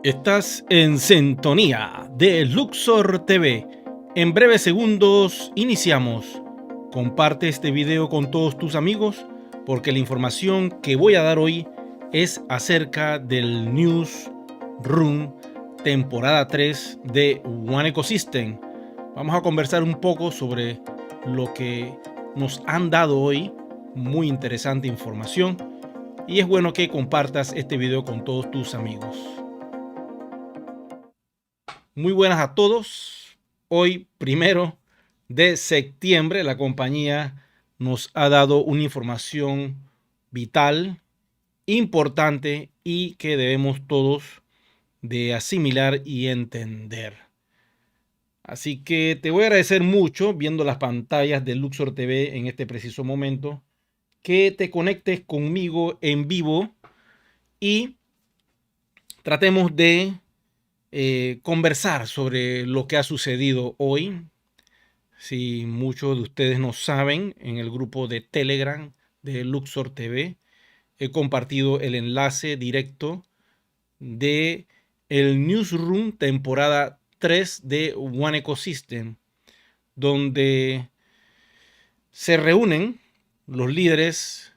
Estás en sintonía de Luxor TV. En breves segundos iniciamos. Comparte este video con todos tus amigos porque la información que voy a dar hoy es acerca del Newsroom temporada 3 de One Ecosystem. Vamos a conversar un poco sobre lo que nos han dado hoy. Muy interesante información y es bueno que compartas este video con todos tus amigos. Muy buenas a todos. Hoy, 1 de septiembre, la compañía nos ha dado una información vital, importante y que debemos todos de asimilar y entender. Así que te voy a agradecer mucho viendo las pantallas de Luxor TV en este preciso momento, que te conectes conmigo en vivo y tratemos de conversar sobre lo que ha sucedido hoy. Si muchos de ustedes no saben, en el grupo de Telegram de Luxor TV he compartido el enlace directo de el Newsroom temporada 3 de One Ecosystem, donde se reúnen los líderes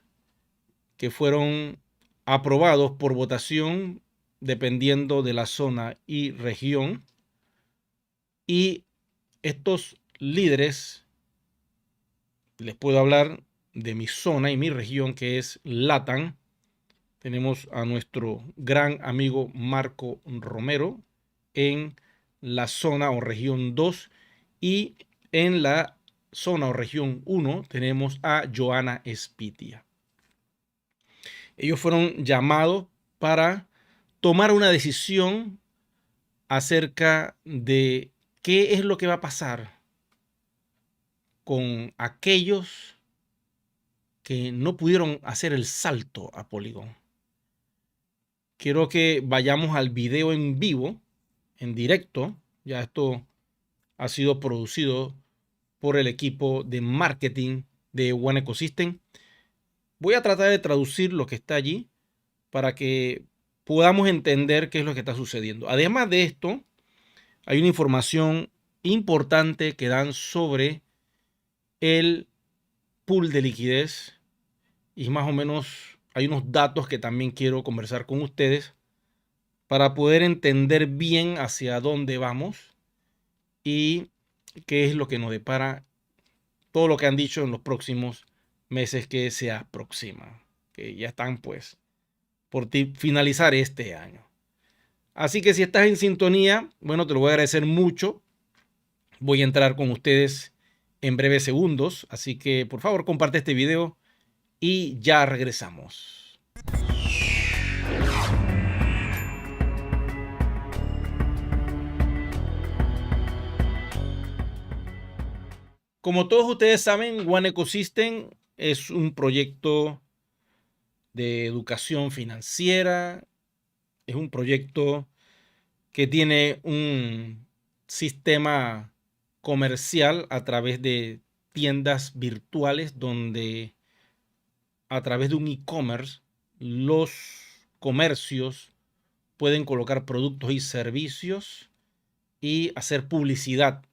que fueron aprobados por votación dependiendo de la zona y región. Y estos líderes, les puedo hablar de mi zona y mi región, que es LATAM. Tenemos a nuestro gran amigo Marco Romero en la zona o región 2, y en la zona o región 1 tenemos a Joana Espitia. Ellos fueron llamados para tomar una decisión acerca de qué es lo que va a pasar con aquellos que no pudieron hacer el salto a Polygon. Quiero que vayamos al video en vivo, en directo. Ya esto ha sido producido por el equipo de marketing de One Ecosystem. Voy a tratar de traducir lo que está allí para que podamos entender qué es lo que está sucediendo. Además de esto, hay una información importante que dan sobre el pool de liquidez y más o menos hay unos datos que también quiero conversar con ustedes para poder entender bien hacia dónde vamos y qué es lo que nos depara todo lo que han dicho en los próximos meses que se aproximan, que ya están pues por finalizar este año. Así que si estás en sintonía, bueno, te lo voy a agradecer mucho. Voy a entrar con ustedes en breves segundos, así que por favor comparte este video y ya regresamos. Como todos ustedes saben, One Ecosystem es un proyecto de educación financiera, es un proyecto que tiene un sistema comercial a través de tiendas virtuales donde a través de un e-commerce los comercios pueden colocar productos y servicios y hacer publicidad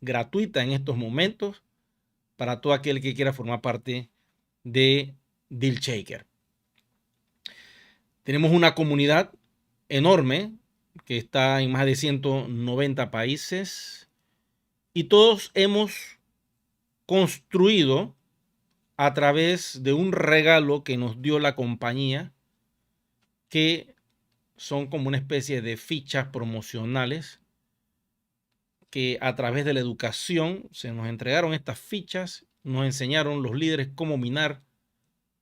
gratuita en estos momentos para todo aquel que quiera formar parte de Dealshaker. Tenemos una comunidad enorme que está en más de 190 países y todos hemos construido a través de un regalo que nos dio la compañía, que son como una especie de fichas promocionales que a través de la educación se nos entregaron estas fichas, nos enseñaron los líderes cómo minar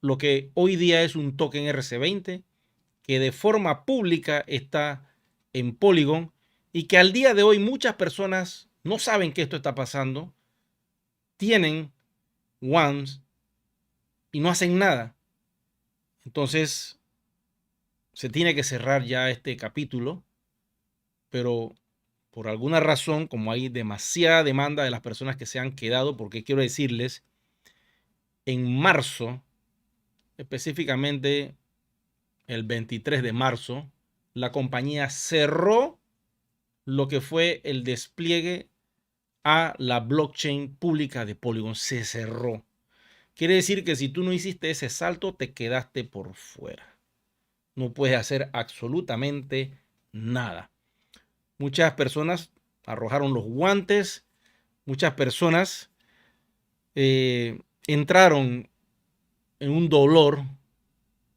lo que hoy día es un token RC20 que de forma pública está en Polygon y que al día de hoy muchas personas no saben que esto está pasando, tienen ones y no hacen nada. Entonces se tiene que cerrar ya este capítulo, pero por alguna razón, como hay demasiada demanda de las personas que se han quedado, porque quiero decirles, en marzo, específicamente el 23 de marzo, la compañía cerró lo que fue el despliegue a la blockchain pública de Polygon. Se cerró. Quiere decir que si tú no hiciste ese salto, te quedaste por fuera. No puedes hacer absolutamente nada. Muchas personas arrojaron los guantes. Muchas personas entraron en un dolor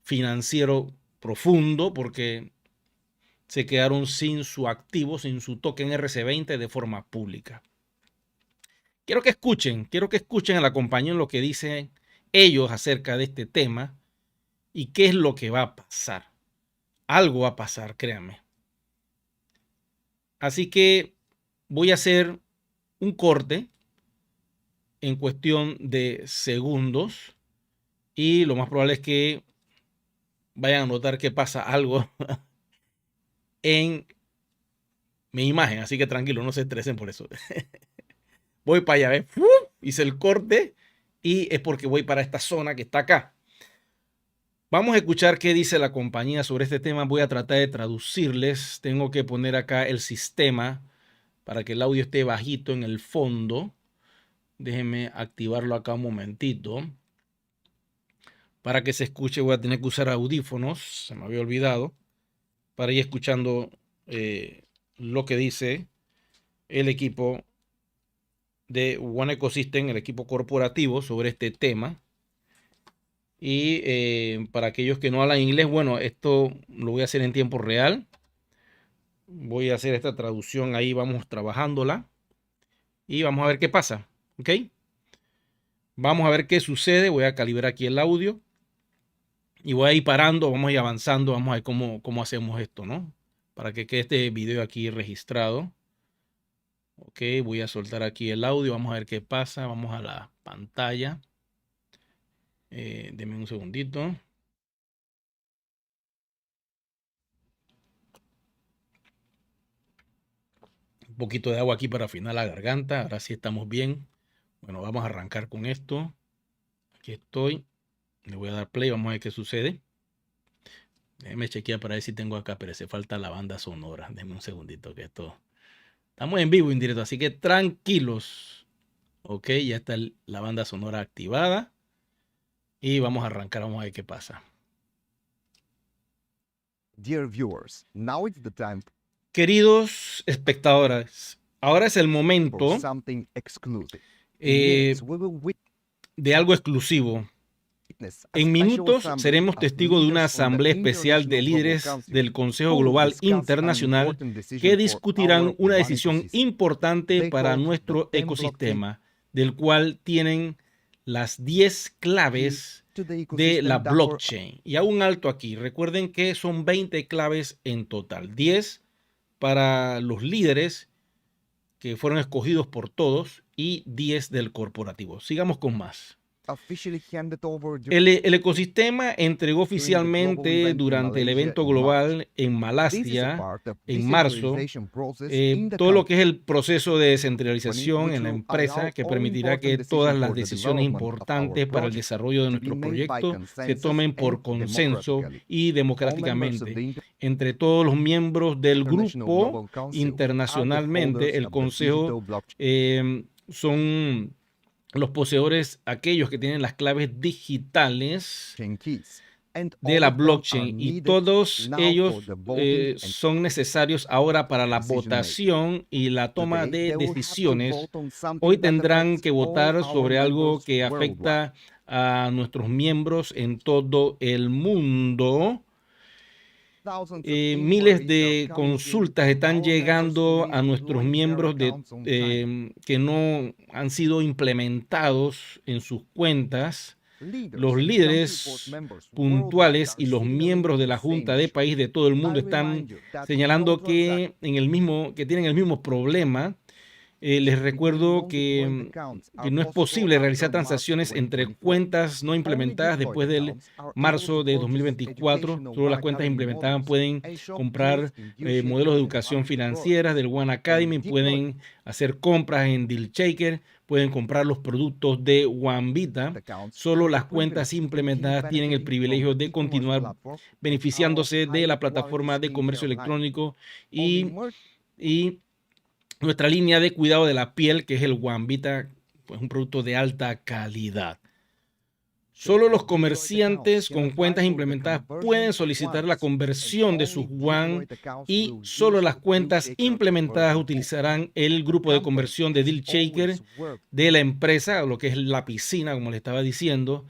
financiero profundo porque se quedaron sin su activo, sin su token RC20 de forma pública. Quiero que escuchen a la compañía en lo que dicen ellos acerca de este tema y qué es lo que va a pasar. Algo va a pasar, créanme. Así que voy a hacer un corte en cuestión de segundos y lo más probable es que vayan a notar que pasa algo en mi imagen, así que tranquilo, no se estresen por eso. Voy para allá, ¿ves? Hice el corte y es porque voy para esta zona que está acá. Vamos a escuchar qué dice la compañía sobre este tema. Voy a tratar de traducirles. Tengo que poner acá el sistema para que el audio esté bajito en el fondo. Déjenme activarlo acá un momentito. Para que se escuche voy a tener que usar audífonos. Se me había olvidado. Para ir escuchando lo que dice el equipo de One Ecosystem, el equipo corporativo, sobre este tema. Y para aquellos que no hablan inglés, bueno, esto lo voy a hacer en tiempo real. Voy a hacer esta traducción ahí, vamos trabajándola. Y vamos a ver qué pasa, ¿ok? Vamos a ver qué sucede. Voy a calibrar aquí el audio. Y voy a ir parando, vamos a ir avanzando, vamos a ver cómo hacemos esto, ¿no? Para que quede este video aquí registrado. Ok, voy a soltar aquí el audio, vamos a ver qué pasa. Vamos a la pantalla. Denme un segundito. Un poquito de agua aquí para afinar la garganta. Ahora sí estamos bien. Bueno, vamos a arrancar con esto. Aquí estoy. Le voy a dar play, vamos a ver qué sucede. Déjeme chequear para ver si tengo acá, pero se falta la banda sonora. Denme un segundito que esto... Estamos en vivo, en directo, así que tranquilos. Ok, ya está la banda sonora activada. Y vamos a arrancar, vamos a ver qué pasa. Dear viewers, now it's the time Queridos espectadores, ahora es el for momento something exclusive. eh, Yes, we will de algo exclusivo. witness a En special minutos assembly seremos of testigos de una leaders from the asamblea especial de International Global líderes Council del Consejo who will Global discuss an Internacional important decision que for discutirán our una One decisión ecosystem. importante They para hold the nuestro 10 ecosistema, del cual tienen las 10 claves to the de ecosystem la that were blockchain. Y a un alto aquí, recuerden que son 20 claves en total, 10 para los líderes que fueron escogidos por todos y 10 del corporativo. Sigamos con más. officially handed over El ecosistema entregó during the global oficialmente event in durante el Malaysia evento in March. global en This is a Malasia part of en marzo decentralization process in the todo lo company. que es el proceso de descentralización en la empresa que permitirá que todas las decisiones importantes para el desarrollo de nuestro proyecto se tomen por consenso y democráticamente entre todos los miembros del grupo internacionalmente. El Consejo son los poseedores, aquellos que tienen las claves digitales de la blockchain, y todos ellos son necesarios ahora para la votación y la toma de decisiones. Hoy tendrán que votar sobre algo que afecta a nuestros miembros en todo el mundo. Miles de consultas están llegando a nuestros miembros que no han sido implementados en sus cuentas. Los líderes puntuales y los miembros de la Junta de País de todo el mundo están señalando que tienen el mismo problema Les recuerdo que no es posible realizar transacciones entre cuentas no implementadas después del marzo de 2024. Solo las cuentas implementadas pueden comprar modelos de educación financiera del One Academy, pueden hacer compras en DealShaker, pueden comprar los productos de OneVita. Solo las cuentas implementadas tienen el privilegio de continuar beneficiándose de la plataforma de comercio electrónico y nuestra línea de cuidado de la piel, que es el OneVita, pues un producto de alta calidad. Solo los comerciantes con cuentas implementadas pueden solicitar la conversión de sus One y solo las cuentas implementadas utilizarán el grupo de conversión de DealShaker de la empresa, lo que es la piscina, como le estaba diciendo.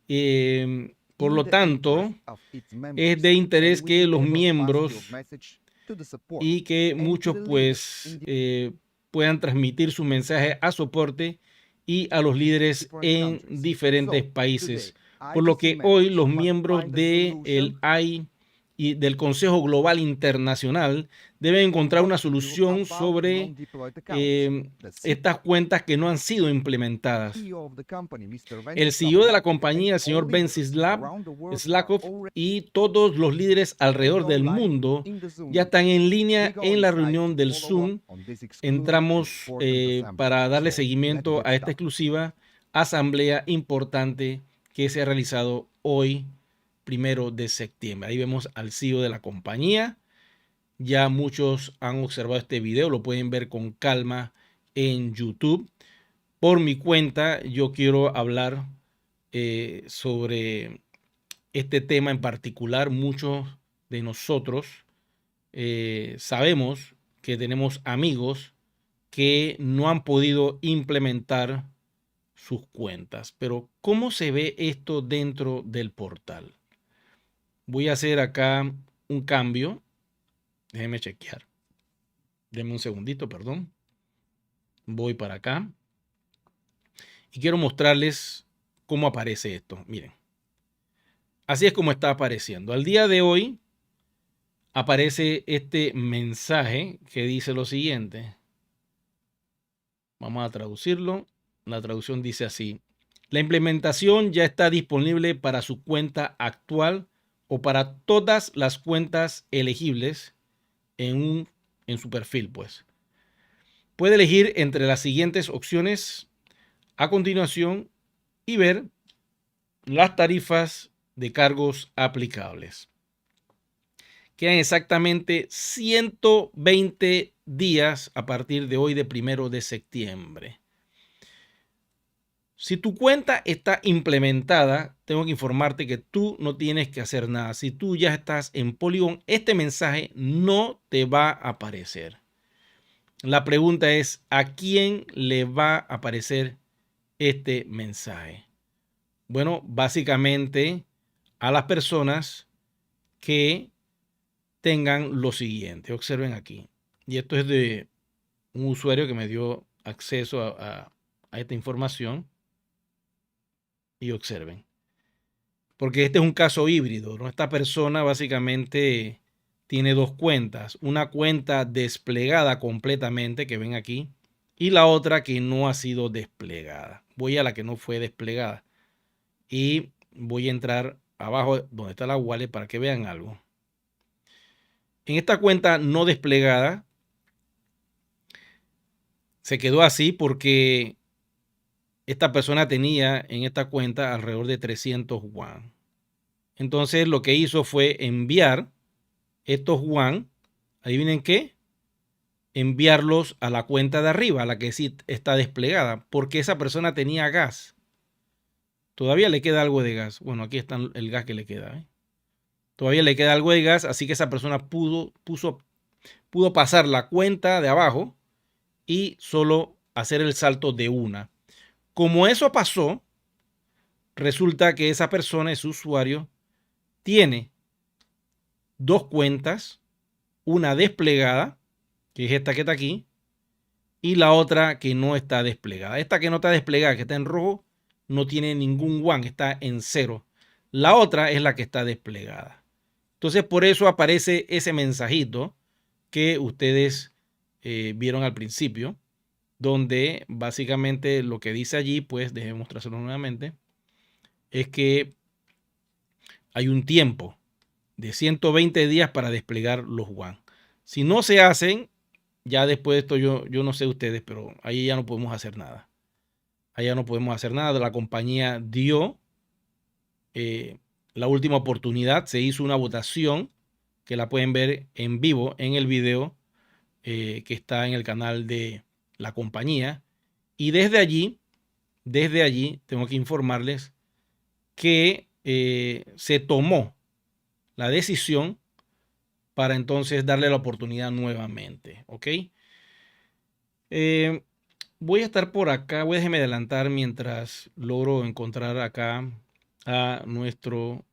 Por lo tanto, es de interés que los miembros y que muchos pues puedan transmitir su mensaje a soporte y a los líderes en diferentes países. Por lo que hoy los miembros del AI y del Consejo Global Internacional deben encontrar una solución sobre estas cuentas que no han sido implementadas. El CEO de la compañía, el señor Ben Slakov, y todos los líderes alrededor del mundo ya están en línea en la reunión del Zoom. Entramos para darle seguimiento a esta exclusiva asamblea importante que se ha realizado hoy, 1 de septiembre. Ahí vemos al CEO de la compañía. Ya muchos han observado este video, lo pueden ver con calma en YouTube. Por mi cuenta, yo quiero hablar sobre este tema en particular. Muchos de nosotros sabemos que tenemos amigos que no han podido implementar sus cuentas. Pero, ¿cómo se ve esto dentro del portal? Voy a hacer acá un cambio. Déjenme chequear. Denme un segundito, perdón. Voy para acá. Y quiero mostrarles cómo aparece esto. Miren. Así es como está apareciendo. Al día de hoy aparece este mensaje que dice lo siguiente. Vamos a traducirlo. La traducción dice así: la implementación ya está disponible para su cuenta actual o para todas las cuentas elegibles en su perfil, pues. Puede elegir entre las siguientes opciones a continuación y ver las tarifas de cargos aplicables. Quedan exactamente 120 días a partir de hoy, de 1 de septiembre. Si tu cuenta está implementada, tengo que informarte que tú no tienes que hacer nada. Si tú ya estás en Polygon, este mensaje no te va a aparecer. La pregunta es, ¿a quién le va a aparecer este mensaje? Bueno, básicamente a las personas que tengan lo siguiente. Observen aquí. Y esto es de un usuario que me dio acceso a esta información. Y observen. Porque este es un caso híbrido, ¿no? Esta persona básicamente tiene dos cuentas. Una cuenta desplegada completamente, que ven aquí, y la otra que no ha sido desplegada. Voy a la que no fue desplegada. Y voy a entrar abajo donde está la wallet para que vean algo. En esta cuenta no desplegada se quedó así porque esta persona tenía en esta cuenta alrededor de 300 One. Entonces lo que hizo fue enviar estos One, adivinen qué, enviarlos a la cuenta de arriba, a la que sí está desplegada, porque esa persona tenía gas. Todavía le queda algo de gas. Bueno, aquí está el gas que le queda. Todavía le queda algo de gas, así que esa persona pudo pasar la cuenta de abajo y solo hacer el salto de una. Como eso pasó, resulta que esa persona, ese usuario, tiene dos cuentas, una desplegada, que es esta que está aquí, y la otra que no está desplegada. Esta que no está desplegada, que está en rojo, no tiene ningún One, está en 0. La otra es la que está desplegada. Entonces, por eso aparece ese mensajito que ustedes vieron al principio. donde básicamente lo que dice allí, pues déjenme mostrárselo nuevamente, es que hay un tiempo de 120 días para desplegar los WAN. Si no se hacen, ya después de esto yo no sé ustedes, pero ahí ya no podemos hacer nada. Allá no podemos hacer nada. La compañía dio la última oportunidad. Se hizo una votación que la pueden ver en vivo en el video que está en el canal de la compañía. Y desde allí tengo que informarles que se tomó la decisión para entonces darle la oportunidad nuevamente. ¿Ok? Voy a estar por acá. Déjeme adelantar mientras logro encontrar acá a nuestro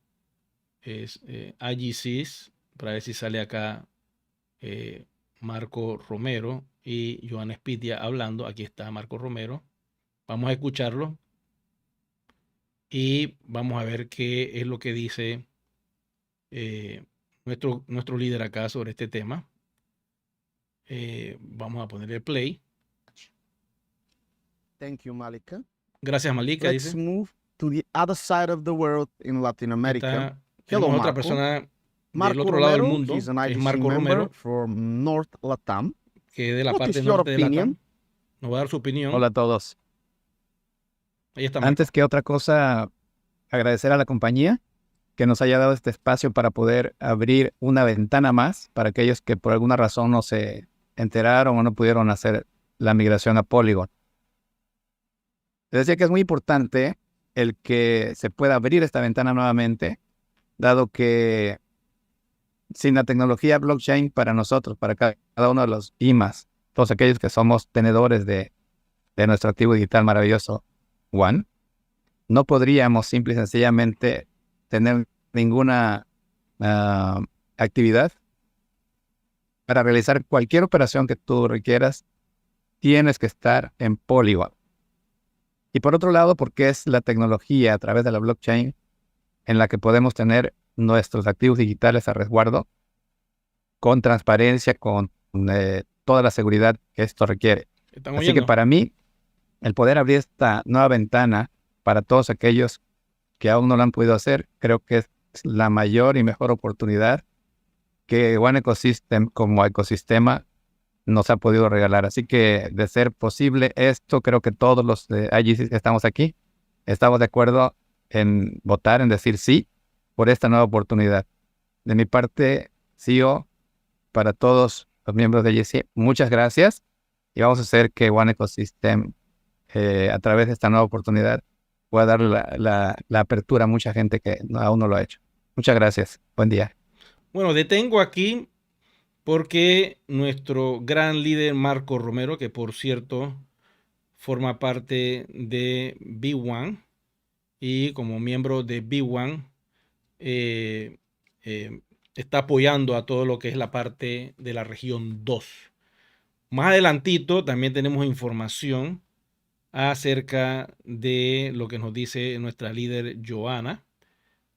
IGCs para ver si sale acá Marco Romero y Joan Espitia hablando. Aquí está Marco Romero. Vamos a escucharlo y vamos a ver qué es lo que dice nuestro líder acá sobre este tema. Vamos a ponerle play. Thank you, Malika. Gracias, Malika. Let's dice. move to the other side of the world in Latin America. Hello, Tenemos otra Marco. persona del Marco otro lado del Romero, mundo, he's an que es IGC Marco member Romero, from North Latam. que es de la What parte is your norte de opinion? Latam. Nos va a dar su opinión. Hola a todos. Ahí está Marco. Antes que otra cosa, agradecer a la compañía que nos haya dado este espacio para poder abrir una ventana más para aquellos que por alguna razón no se enteraron o no pudieron hacer la migración a Polygon. Les decía que es muy importante el que se pueda abrir esta ventana nuevamente, dado que sin la tecnología blockchain para nosotros, para cada uno de los IMAs, todos aquellos que somos tenedores de nuestro activo digital maravilloso, One, no podríamos simple y sencillamente tener ninguna actividad. Para realizar cualquier operación que tú requieras, tienes que estar en Polygon. Y por otro lado, porque es la tecnología a través de la blockchain en la que podemos tener nuestros activos digitales a resguardo con transparencia, con toda la seguridad que esto requiere. Así que para mí, el poder abrir esta nueva ventana para todos aquellos que aún no lo han podido hacer, creo que es la mayor y mejor oportunidad que One Ecosystem como ecosistema nos ha podido regalar. Así que, de ser posible esto, creo que todos los IGCs que estamos aquí estamos de acuerdo en votar, en decir sí por esta nueva oportunidad. De mi parte, CEO, para todos los miembros de IGC, muchas gracias y vamos a hacer que One Ecosystem a través de esta nueva oportunidad pueda dar la apertura a mucha gente que aún no lo ha hecho. Muchas gracias. Buen día. Bueno, detengo aquí porque nuestro gran líder Marco Romero, que por cierto forma parte de B1 y como miembro de B1 está apoyando a todo lo que es la parte de la región 2. Más adelantito también tenemos información acerca de lo que nos dice nuestra líder Joana.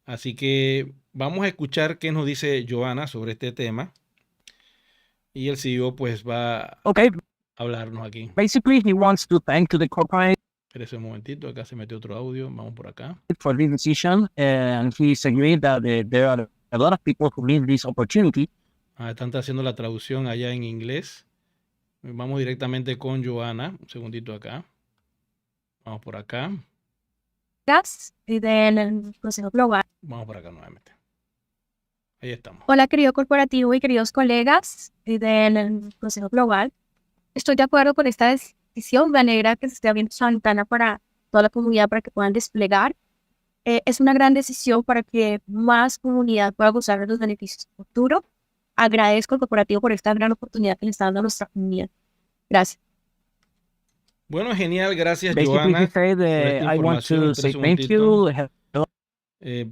Así que vamos a escuchar qué nos dice Joana sobre este tema. Y el CEO pues va a hablarnos aquí. Basically, he wants to thank to the corporate. Espérese un momentito, acá se metió otro audio. Vamos por acá. For this decision, and he's agreed that there are a lot of people who need this opportunity. Están haciendo la traducción allá en inglés. Vamos directamente con Joana. Un segundito acá. Vamos por acá. Del Consejo Global. Vamos por acá nuevamente. Ahí estamos. Hola, querido corporativo y queridos colegas del Consejo Global. Estoy de acuerdo con esta decisión. Me alegra que se esté abriendo esa ventana para toda la comunidad para que puedan desplegar. Es una gran decisión para que más comunidad pueda gozar de los beneficios del futuro. Agradezco al corporativo por esta gran oportunidad que le está dando a nuestra comunidad. Gracias. Bueno, genial. Gracias, Basically, Joana. he said, I want to say thank you.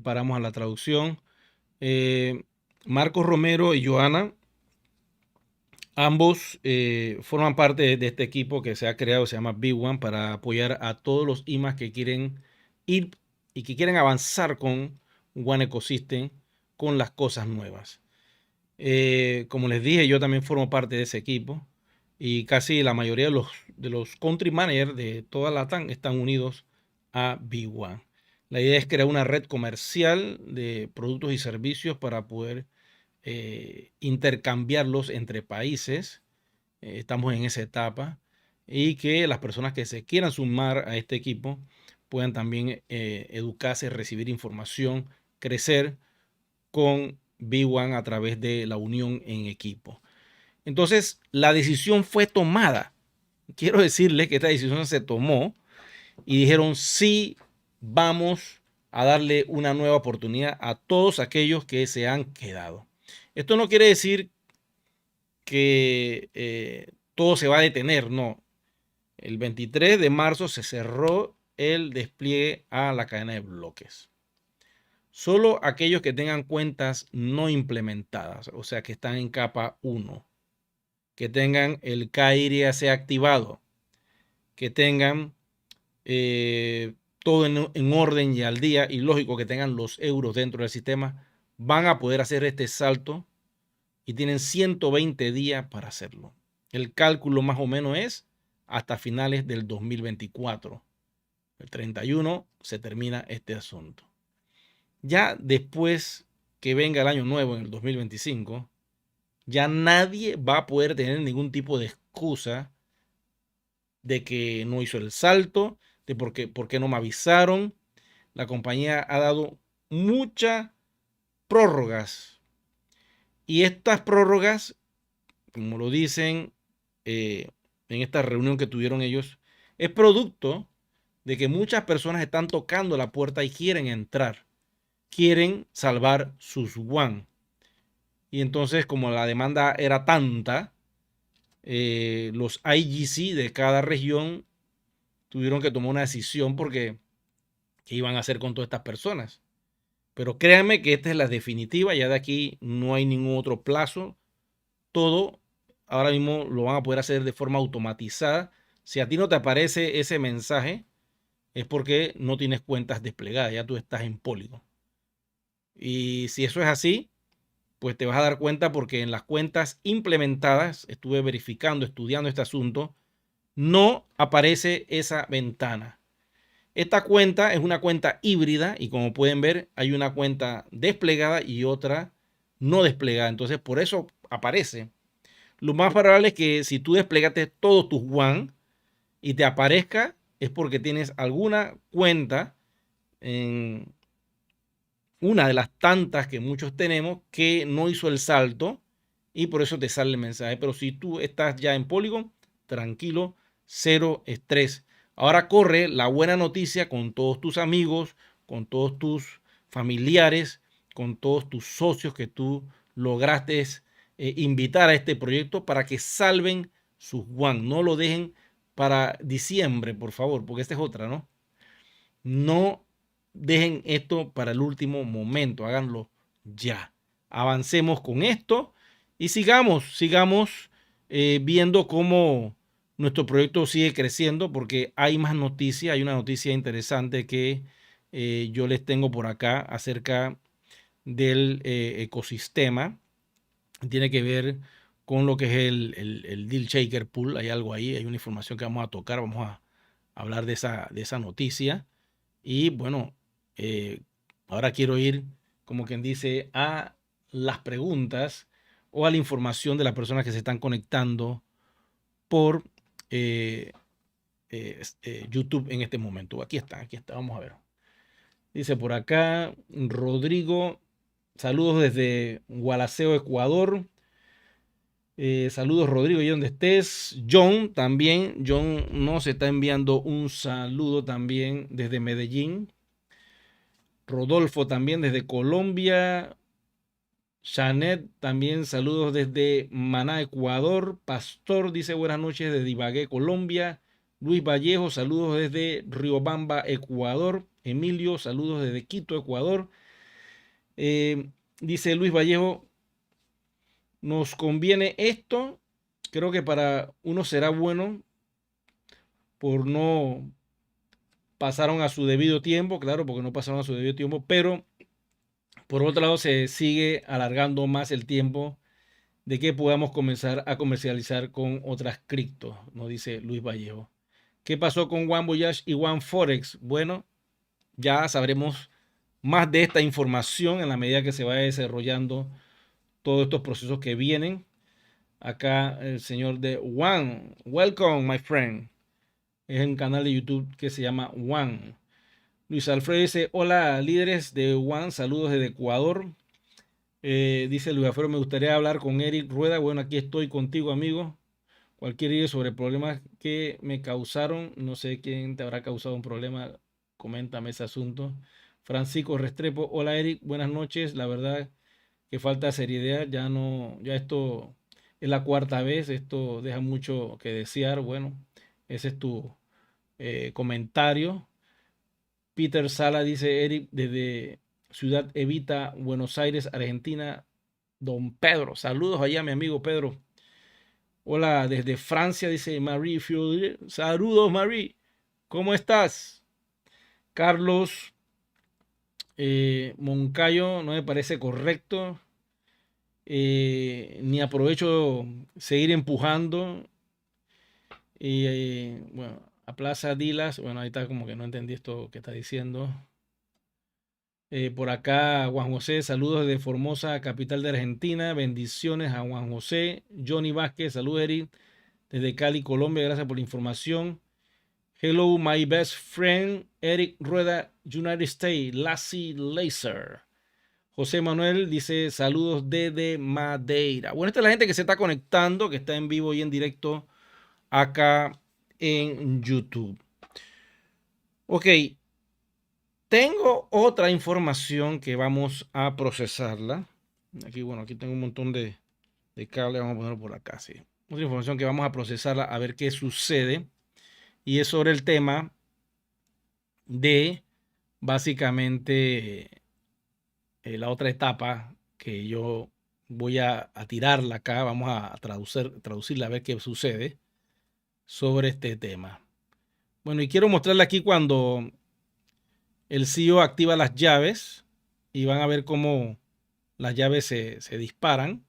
Paramos a la traducción. Marcos Romero y Joana, ambos forman parte de este equipo que se ha creado, se llama B1, para apoyar a todos los IMAs que quieren ir y que quieren avanzar con One Ecosystem, con las cosas nuevas. Como les dije, yo también formo parte de ese equipo y casi la mayoría de los country managers de toda LATAM están unidos a B1. La idea es crear una red comercial de productos y servicios para poder intercambiarlos entre países. Estamos en esa etapa y que las personas que se quieran sumar a este equipo puedan también educarse, recibir información, crecer con B1 a través de la unión en equipo. Entonces, la decisión fue tomada. Quiero decirles que esta decisión se tomó y dijeron sí, vamos a darle una nueva oportunidad a todos aquellos que se han quedado. Esto no quiere decir que todo se va a detener, no. El 23 de marzo se cerró el despliegue a la cadena de bloques. Solo aquellos que tengan cuentas no implementadas, o sea, que están en capa 1, que tengan el KYC activado, que tengan todo en orden y al día, y lógico que tengan los euros dentro del sistema, van a poder hacer este salto y tienen 120 días para hacerlo. El cálculo más o menos es hasta finales del 2024. El 31 se termina este asunto. Ya después que venga el año nuevo en el 2025, ya nadie va a poder tener ningún tipo de excusa de que no hizo el salto, de por qué no me avisaron. La compañía ha dado muchas prórrogas. Y estas prórrogas, como lo dicen en esta reunión que tuvieron ellos, es producto de que muchas personas están tocando la puerta y quieren entrar. Quieren salvar sus WAN. Y entonces, como la demanda era tanta, los IGC de cada región tuvieron que tomar una decisión porque qué iban a hacer con todas estas personas. Pero créanme que esta es la definitiva, ya de aquí no hay ningún otro plazo. Todo ahora mismo lo van a poder hacer de forma automatizada. Si a ti no te aparece ese mensaje, es porque no tienes cuentas desplegadas, ya tú estás en Polygon. Y si eso es así, pues te vas a dar cuenta porque en las cuentas implementadas, estuve verificando, estudiando este asunto, no aparece esa ventana. Esta cuenta es una cuenta híbrida y como pueden ver hay una cuenta desplegada y otra no desplegada. Entonces por eso aparece. Lo más probable es que si tú desplegaste todos tus WAN y te aparezca es porque tienes alguna cuenta en una de las tantas que muchos tenemos que no hizo el salto y por eso te sale el mensaje. Pero si tú estás ya en Polygon, tranquilo, cero estrés. Ahora corre la buena noticia con todos tus amigos, con todos tus familiares, con todos tus socios que tú lograste invitar a este proyecto para que salven sus WAN. No lo dejen para diciembre, por favor, porque esta es otra, ¿no? No dejen esto para el último momento, háganlo ya. Avancemos con esto y sigamos viendo cómo nuestro proyecto sigue creciendo porque hay más noticias. Hay una noticia interesante que yo les tengo por acá acerca del ecosistema. Tiene que ver con lo que es el Deal Shaker Pool. Hay algo ahí, hay una información que vamos a tocar. Vamos a hablar de esa noticia. Y bueno, ahora quiero ir, como quien dice, a las preguntas o a la información de las personas que se están conectando por YouTube en este momento. Aquí está, vamos a ver. Dice por acá, Rodrigo, saludos desde Gualaceo, Ecuador. Saludos, Rodrigo, y donde estés. John también, John nos está enviando un saludo también desde Medellín. Rodolfo también desde Colombia. Janet también saludos desde Maná, Ecuador. Pastor dice buenas noches desde Ibagué, Colombia. Luis Vallejo, saludos desde Riobamba, Ecuador. Emilio, saludos desde Quito, Ecuador. Dice Luis Vallejo, nos conviene esto. Creo que para uno será bueno por no pasaron a su debido tiempo, claro, porque no pasaron a su debido tiempo, pero por otro lado se sigue alargando más el tiempo de que podamos comenzar a comercializar con otras criptos, nos dice Luis Vallejo. ¿Qué pasó con One Voyage y One Forex? Bueno, ya sabremos más de esta información en la medida que se vaya desarrollando todos estos procesos que vienen. Acá el señor de One, welcome my friend. Es un canal de YouTube que se llama One. Luis Alfredo dice, hola líderes de One, saludos desde Ecuador. Dice Luis Alfredo, me gustaría hablar con Eric Rueda. Bueno, aquí estoy contigo, amigo. Cualquier idea sobre problemas que me causaron, no sé quién te habrá causado un problema, coméntame ese asunto. Francisco Restrepo, hola Eric, buenas noches. La verdad que falta seriedad, ya no, ya esto es la cuarta vez, esto deja mucho que desear. Bueno, ese es tu comentario. Peter Sala dice, Eric, desde Ciudad Evita, Buenos Aires, Argentina. Don Pedro, saludos allá, mi amigo Pedro. Hola, desde Francia, dice Marie Fiori. Saludos, Marie. ¿Cómo estás? Carlos Moncayo, no me parece correcto. Ni aprovecho seguir empujando. Bueno, a Plaza Dilas. Bueno, ahí está como que no entendí esto que está diciendo. Por acá, Juan José, saludos desde Formosa, capital de Argentina. Bendiciones a Juan José. Johnny Vázquez, saludos, Eric. Desde Cali, Colombia, gracias por la información. Hello, my best friend, Eric Rueda, United States, Lassie Laser. José Manuel dice, saludos desde Madeira. Bueno, esta es la gente que se está conectando, que está en vivo y en directo acá en YouTube. Ok, tengo otra información que vamos a procesarla. Aquí, bueno, aquí tengo un montón de cable, vamos a ponerlo por acá, sí. Otra información que vamos a procesarla a ver qué sucede. Y es sobre el tema de básicamente la otra etapa que yo voy a tirarla acá. Vamos a traducirla a ver qué sucede sobre este tema. Bueno, y quiero mostrarle aquí cuando el CEO activa las llaves y van a ver cómo las llaves se disparan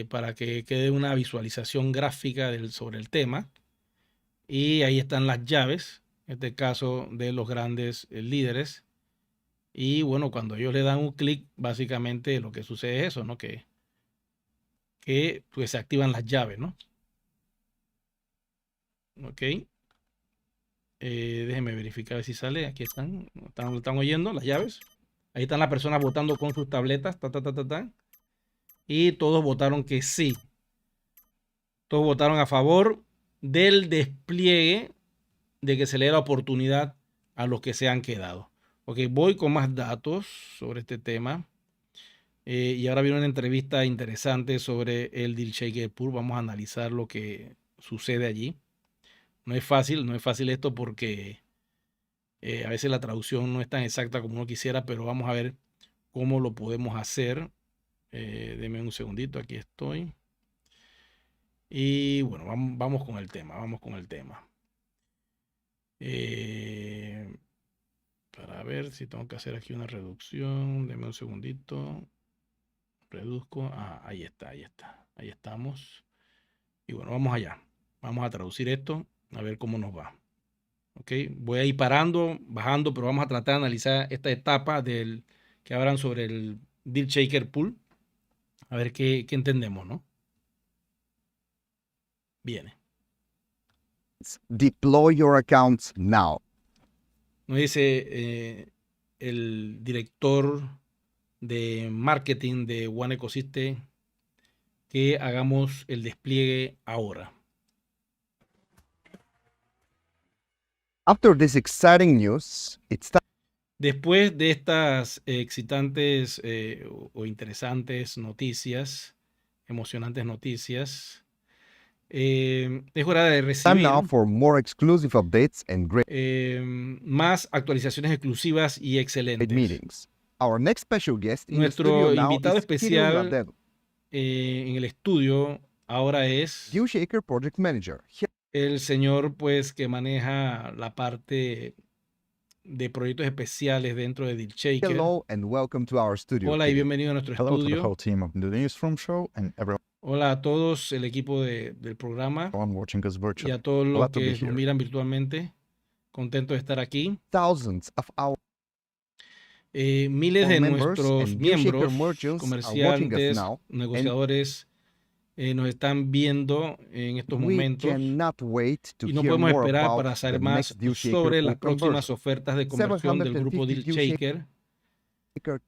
para que quede una visualización gráfica sobre el tema. Y ahí están las llaves, en este caso de los grandes líderes. Y bueno, cuando ellos le dan un clic, básicamente lo que sucede es eso, ¿no? Que pues se activan las llaves, ¿no? Ok. Déjenme verificar a ver si sale. Aquí están. ¿Están oyendo las llaves? Ahí están las personas votando con sus tabletas. Y todos votaron que sí. Todos votaron a favor del despliegue, de que se le dé la oportunidad a los que se han quedado. Ok, voy con más datos sobre este tema. Y ahora viene una entrevista interesante sobre el Deal Shaker Pool. Vamos a analizar lo que sucede allí. No es fácil esto porque a veces la traducción no es tan exacta como uno quisiera, pero vamos a ver cómo lo podemos hacer. Deme un segundito, aquí estoy. Y bueno, vamos con el tema, para ver si tengo que hacer aquí una reducción. Deme un segundito. Reduzco. Ahí está. Ahí estamos. Y bueno, vamos allá. Vamos a traducir esto, a ver cómo nos va. Ok, voy a ir parando, bajando, pero vamos a tratar de analizar esta etapa que hablan sobre el Deal Shaker Pool. A ver qué entendemos, ¿no? Viene. Deploy your accounts now. Nos dice el director de marketing de One Ecosystem que hagamos el despliegue ahora. After this exciting news, it's time Después de estas excitantes o interesantes noticias, emocionantes noticias, es hora de recibir now for more exclusive updates and great más actualizaciones exclusivas y excelentes. meetings. Our next special guest in the Nuestro studio now invitado is Kirill especial Radev, en el estudio ahora es Deal Shaker Project Manager. el señor pues que maneja la parte de proyectos especiales dentro de DealShaker. Hello and welcome to our studio. Hola y team. bienvenido a nuestro Hello to the estudio. whole team of the Newsroom Show and everyone Hola a todos, el equipo del programa watching us y virtually. a todos los Glad to be que nos here. miran virtualmente. Contento de estar aquí. Thousands of our Miles de members nuestros and DealShaker miembros, merchants are watching us comerciantes, now, negociadores, nos están viendo en estos we momentos cannot wait to y no hear podemos more esperar about para the saber más next DealShaker sobre pool las próximas conversion. ofertas de conversión del grupo 750 DealShaker,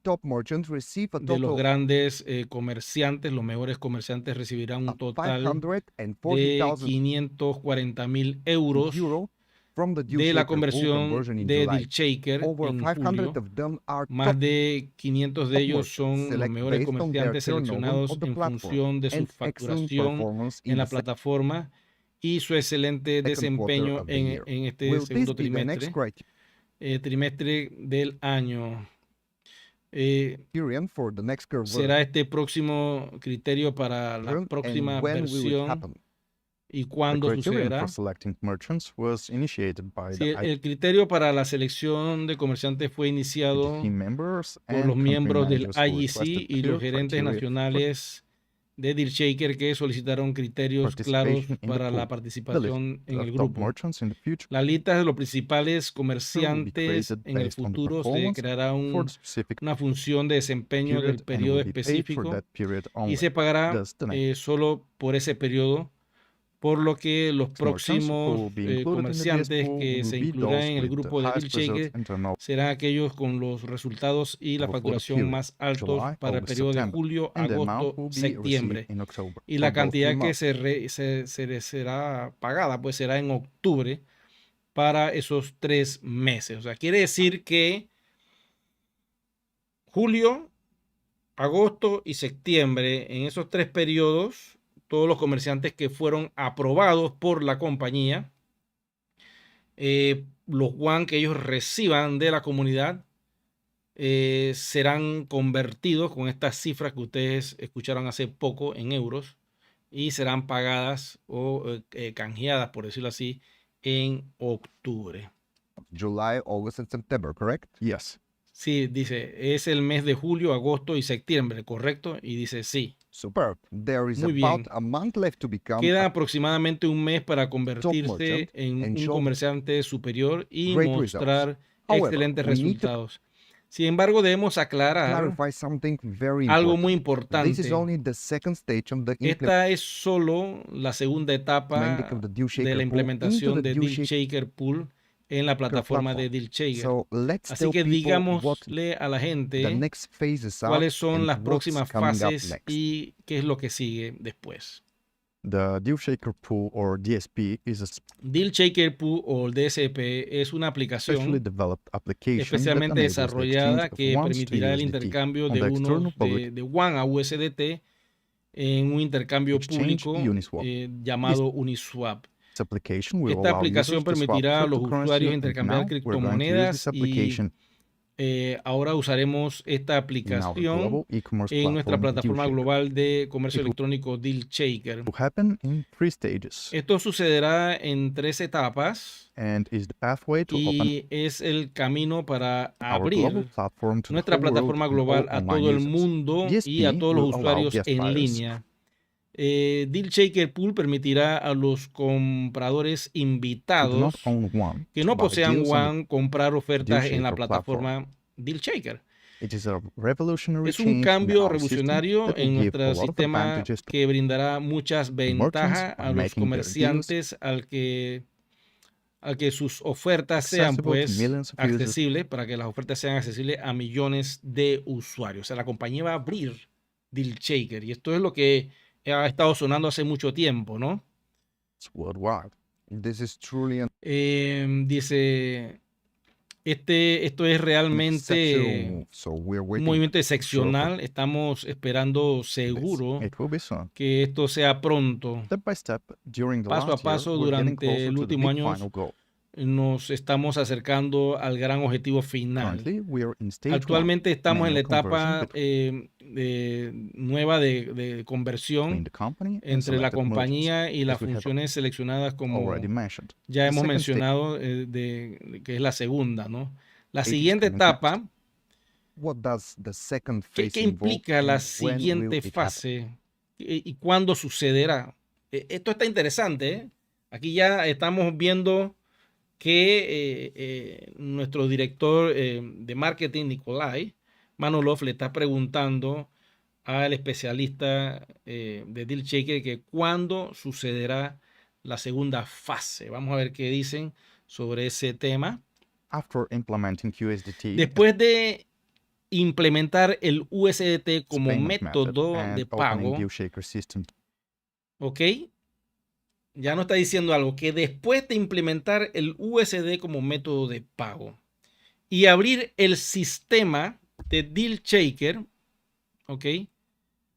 Top merchants receive a de los total grandes comerciantes. Los mejores comerciantes recibirán un of total de 540,000 540.000 euros euro from the de DealShaker la pool conversión conversion in de July. DealShaker Over en 500 julio. of them are Más top de 500 de top ellos merchants son los select mejores based on their comerciantes turnover seleccionados on the en platform función de su and excellent facturación performance en in la the second plataforma y su excelente quarter desempeño of the year. en este Will this segundo be the next trimestre del año. criterion for the next Será este próximo criterio para la conversion, próxima and when will it versión happen? y The cuándo criterion sucederá. for selecting merchants was initiated by Sí, the el criterio para la selección de comerciantes fue iniciado team members por and los country miembros del managers who IGC requested y clear los gerentes criteria for nacionales de DealShaker que solicitaron criterios claros participation in the para la pool. The participación list en of el top grupo. merchants in the future La lista de los principales will be comerciantes created en el based on the futuro se performance creará for the specific una función de desempeño period del and periodo will be paid for específico that period y only. se pagará Thus, the next solo por ese periodo, por lo que los merchants who will próximos be included in the DS comerciantes pool que will se be incluirán those en el with the grupo de highest results DealShaker in turnover serán aquellos con los resultados y la for the facturación period más altos July, para el August, periodo de September, julio, and the amount agosto, will be septiembre. received in October Y for la both cantidad que months. se les será pagada, pues será en octubre para esos 3 meses. O sea, quiere decir que julio, agosto y septiembre, en esos 3 periodos, todos los comerciantes que fueron aprobados por la compañía, los WAN que ellos reciban de la comunidad, serán convertidos con estas cifras que ustedes escucharon hace poco en euros y serán pagadas o canjeadas, por decirlo así, en octubre. July, August, and September, correct? Yes. Sí, dice, es el mes de julio, agosto y septiembre, ¿correcto? Y dice sí. Superb. There is Muy about bien. a month left to become Queda a aproximadamente un mes para convertirse merchant en and un show comerciante superior y great mostrar However, excelentes we need to resultados. Sin embargo, debemos aclarar clarify something very algo important. muy This importante. is only the second stage of the Esta es solo la segunda etapa implementation of the DealShaker de la pool implementación into the de DealShaker DealShaker Pool en la plataforma de platform. DealShaker. So let's Así tell que people what digámosle a la the gente next phases are cuáles son and las what's próximas coming up fases next. y qué es lo que sigue después. The DealShaker Pool or DSP is a DealShaker Pool o el DSP es una specially aplicación developed application that especialmente enables the desarrollada exchange que of WANs to permitirá el USDT intercambio on de the external public de WAN a USDT en un intercambio exchange público Uniswap. llamado Uniswap. This application will Esta allow aplicación users to swap permitirá a los cryptocurrency, usuarios and intercambiar now we're going to use criptomonedas this application ahora usaremos esta in our aplicación global e-commerce en nuestra platform, plataforma DealShaker. global de comercio It will- electrónico DealShaker. It will happen in 3 stages Esto sucederá en 3 etapas and is the pathway to open y es el camino para our global abrir platform to the nuestra whole world plataforma and global all a todo online el users. mundo y DSP a todos los will allow usuarios guest en buyers línea. DealShaker Pool permitirá a los compradores who do not invitados own one que to no buy posean deals on the WAN comprar ofertas en la DealShaker plataforma DealShaker. It is a revolutionary Es un change in cambio our system revolucionario that will en give a nuestro lot of sistema advantages to que brindará muchas ventajas by a los making their comerciantes al que sus ofertas sean accessible to pues millions of users. accesibles, para que las ofertas sean accesibles a millones de usuarios. O sea, la compañía va a abrir DealShaker y esto es lo que ha estado sonando hace mucho tiempo, ¿no? It's worldwide. This is truly an Dice, esto es realmente exceptional. So we're un waiting. movimiento excepcional. Estamos esperando This. seguro It will be soon. que esto sea pronto. Step by step, during the Paso a last year, paso, we're getting durante closer el to the último big año, final goal. Nos estamos acercando al gran objetivo final. Currently, we are in stage Actualmente estamos en la manual etapa conversion nueva de between conversión the company and entre la selected merchants, compañía y las as we have funciones seleccionadas como already mentioned. ya The hemos second stage mencionado, que es la segunda, ¿no? La it is siguiente coming next. etapa, What does the second ¿qué, phase qué involve implica la and when will siguiente it happen? fase y cuándo sucederá? Esto está interesante, ¿eh? Aquí ya estamos viendo que nuestro director de marketing, Nikolai Manolov, le está preguntando al especialista de Deal Shaker que cuándo sucederá la segunda fase. Vamos a ver qué dicen sobre ese tema. After implementing USDT, Después de implementar el USDT como payment method, método and de opening pago, DealShaker system ¿ok? Ya no está diciendo algo, que después de implementar el USD como método de pago y abrir el sistema de Deal Shaker, ¿ok?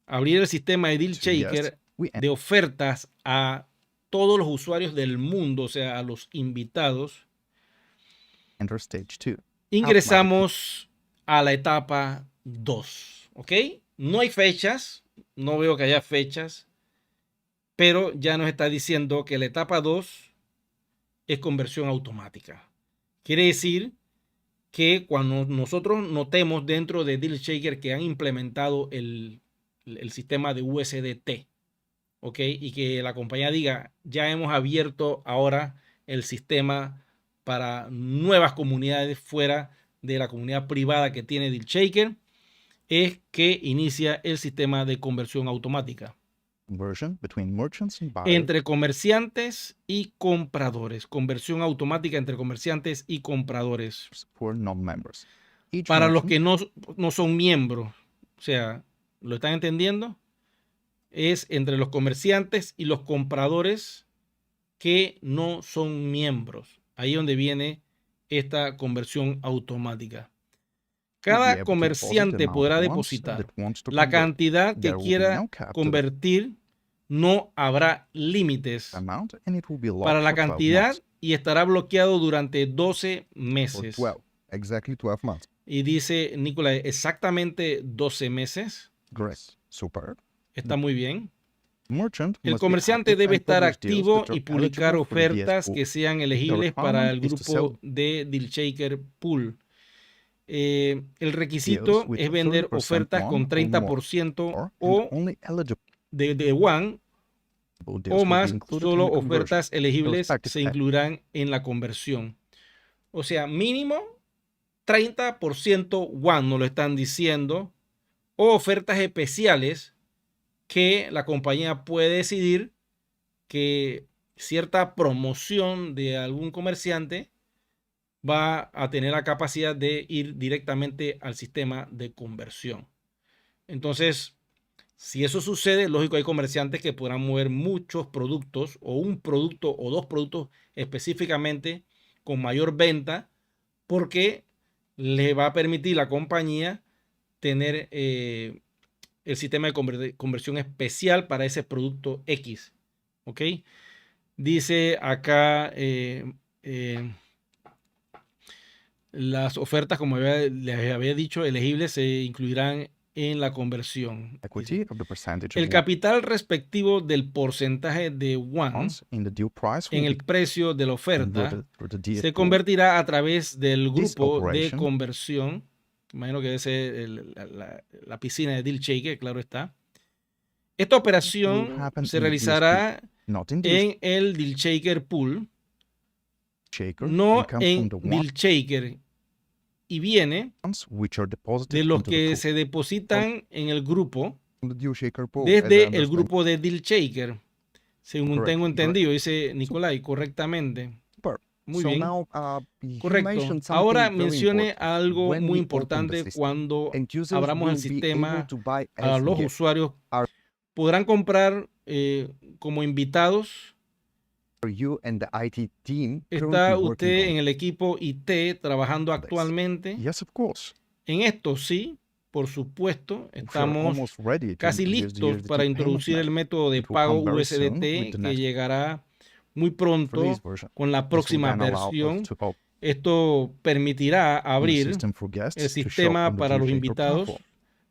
Abrir el sistema de Deal So yes, Shaker we de ofertas a todos los usuarios del mundo, o sea, a los invitados, enter stage 2. ingresamos a la etapa 2, ¿ok? No hay fechas, no veo que haya fechas, pero ya nos está diciendo que la etapa 2 es conversión automática. Quiere decir que cuando nosotros notemos dentro de Deal Shaker que han implementado el sistema de USDT, ¿ok? Y que la compañía diga, ya hemos abierto ahora el sistema para nuevas comunidades fuera de la comunidad privada que tiene Deal Shaker, es que inicia el sistema de conversión automática Conversion between merchants and buyers entre comerciantes y compradores. Conversión automática entre comerciantes y compradores. for non-members. Each Para los merchant que no son miembros, o sea, ¿lo están entendiendo? Es entre los comerciantes y los compradores que no son miembros. Ahí es donde viene esta conversión automática. will be Cada able to deposit the comerciante amount podrá once depositar that wants to la convert. cantidad que There will be quiera no cap to the convertir. No habrá límites amount, and it will be locked para la for 12 cantidad months. y estará bloqueado durante 12 For meses. 12, exactly 12 months. Y dice Nicolás, exactamente 12 meses. Great, super. Está muy bien. Merchant El must be comerciante active debe and estar publish deals activo that are y publicar eligible for the DS ofertas pool. que sean elegibles The para el requirement is to grupo de Deal Shaker Pool. El Deals requisito with es vender 30% ofertas con one or more, 30% or and o only eligible de one deals o will be más, included in solo the conversion. ofertas elegibles respective se pack. incluirán en la conversión. O sea, mínimo 30% one, nos lo están diciendo, o ofertas especiales que la compañía puede decidir que cierta promoción de algún comerciante va a tener la capacidad de ir directamente al sistema de conversión. Entonces, si eso sucede, lógico, hay comerciantes que podrán mover muchos productos o un producto o dos productos específicamente con mayor venta porque le va a permitir la compañía tener el sistema de conversión especial para ese producto X. ¿Ok? Dice acá las ofertas, como les había dicho, elegibles se incluirán en la conversión. Equity of the percentage El of capital respectivo del porcentaje de one bonds in the deal price en will el be precio de la oferta converted through the DS se pool. convertirá a través del This grupo de operation conversión. Imagino que es la piscina de Deal Shaker, claro está. Esta will operación happen se in the DSP, realizará not in deals en el Deal Shaker Pool, shaker, no and comes en from the Deal Shaker, y viene ones which are deposited de los into the que pool. se depositan en el grupo From the deal shaker pool, as I desde el understand. grupo de Deal Shaker. Según Correct, tengo correct. entendido, dice Nicolai, correctamente. Super. Muy So bien. now, you Correcto. mentioned something Ahora very mencione important. algo When muy we open the importante system, cuando end users abramos el will be able sistema to buy a as los guests. usuarios. Are- Podrán comprar como invitados. You and the IT team ¿Está currently working usted on en el equipo IT trabajando this? actualmente? Yes, of course. En esto sí, por supuesto. We are Estamos almost ready to casi introduce the listos USDT para payment introducir el method. método de It will pago come very soon with USDT the que next llegará muy release pronto version. con la This will próxima then allow us versión. to open Esto permitirá the abrir system for guests el to shop sistema on the para los DealShaker invitados, platform.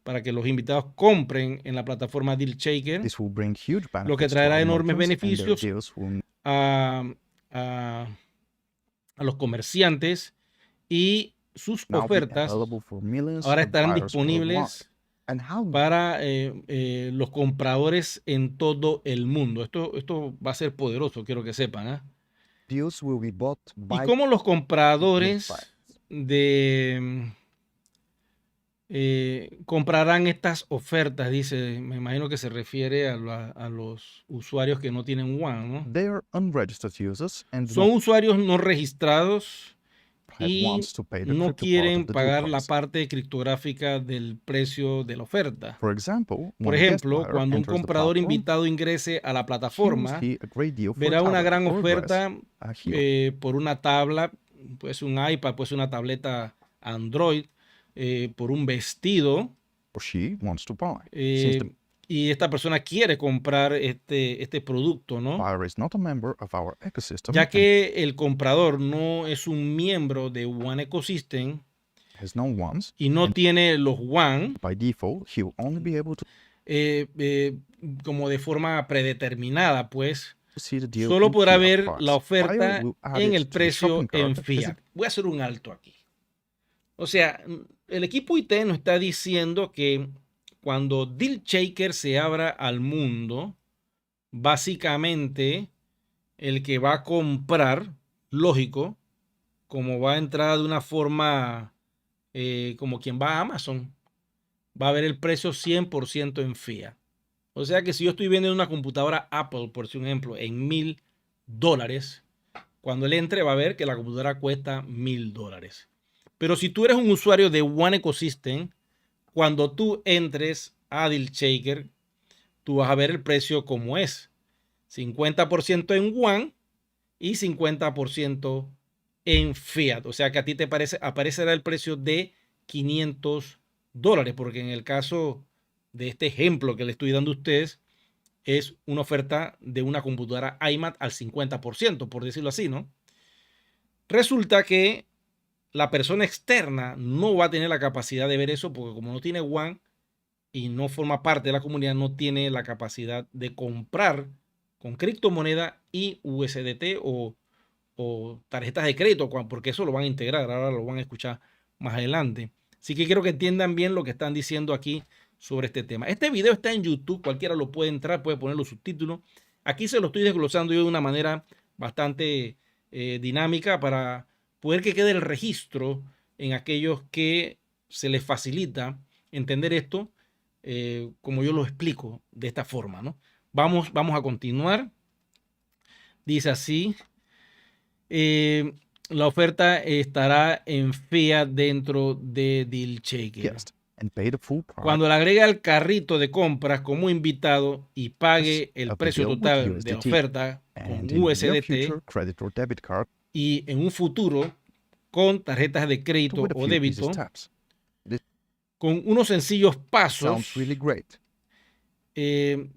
para que los invitados compren en la plataforma Deal Shaker, This will bring huge lo que benefits to traerá our enormes merchants, and their beneficios deals will a los comerciantes y sus now be ofertas available for millions ahora of estarán buyers worldwide. disponibles And how para los compradores en todo el mundo. Esto va a ser poderoso, quiero que sepan. ¿Ah? deals will be bought Y by cómo los millions compradores buyers. de comprarán estas ofertas, dice, me imagino que se refiere a los usuarios que no tienen One, ¿no? They are unregistered users and do Son not usuarios no registrados have y wants to pay the no crypto part quieren of the deal pagar la price. parte criptográfica del precio de la oferta. For example, Por when a guest ejemplo, buyer cuando un enters the comprador platform, invitado ingrese a la he will plataforma, see a great deal for verá una towel gran or dress, oferta here. por una tabla, puede ser un iPad, puede ser una tableta Android, por un vestido, Or she wants to buy. Since the y esta persona quiere comprar este producto, ¿no? buyer is not a member of our ecosystem Ya and que el comprador no es un miembro de One Ecosystem has no wants, y no and tiene los One by default, he will only be able to como de forma predeterminada, pues see the deal solo in podrá fiat ver price. la Buyer oferta will add en it el to the precio shopping cart en as fiat. Voy a hacer un alto aquí. O sea, el equipo IT nos está diciendo que cuando DealShaker se abra al mundo, básicamente el que va a comprar, lógico, como va a entrar de una forma como quien va a Amazon, va a ver el precio 100% en fiat. O sea que si yo estoy vendiendo una computadora Apple, por ejemplo, en $1,000, cuando él entre va a ver que la computadora cuesta $1,000. Pero si tú eres un usuario de One Ecosystem, cuando tú entres a DealShaker, tú vas a ver el precio como es. 50% en One y 50% en fiat. O sea que a ti te aparecerá el precio de $500, porque en el caso de este ejemplo que le estoy dando a ustedes, es una oferta de una computadora iMac al 50%, por decirlo así, ¿no? Resulta que la persona externa no va a tener la capacidad de ver eso porque como no tiene One y no forma parte de la comunidad, no tiene la capacidad de comprar con criptomoneda y USDT o tarjetas de crédito, porque eso lo van a integrar, ahora lo van a escuchar más adelante. Así que quiero que entiendan bien lo que están diciendo aquí sobre este tema. Este video está en YouTube, cualquiera lo puede entrar, puede poner los subtítulos. Aquí se lo estoy desglosando yo de una manera bastante dinámica para poder que quede el registro en aquellos que se les facilita entender esto como yo lo explico de esta forma, ¿no? Vamos a continuar. Dice así. La oferta estará en fiat dentro de DealShaker. guest and pay the full price Cuando le agregue al carrito de compras como invitado y pague el of the precio deal with total de la USDT. oferta and con in the near USDT future, credit or debit card y en un futuro con tarjetas de to crédito with a o few easy débito, steps. con unos sencillos pasos, Sounds really great.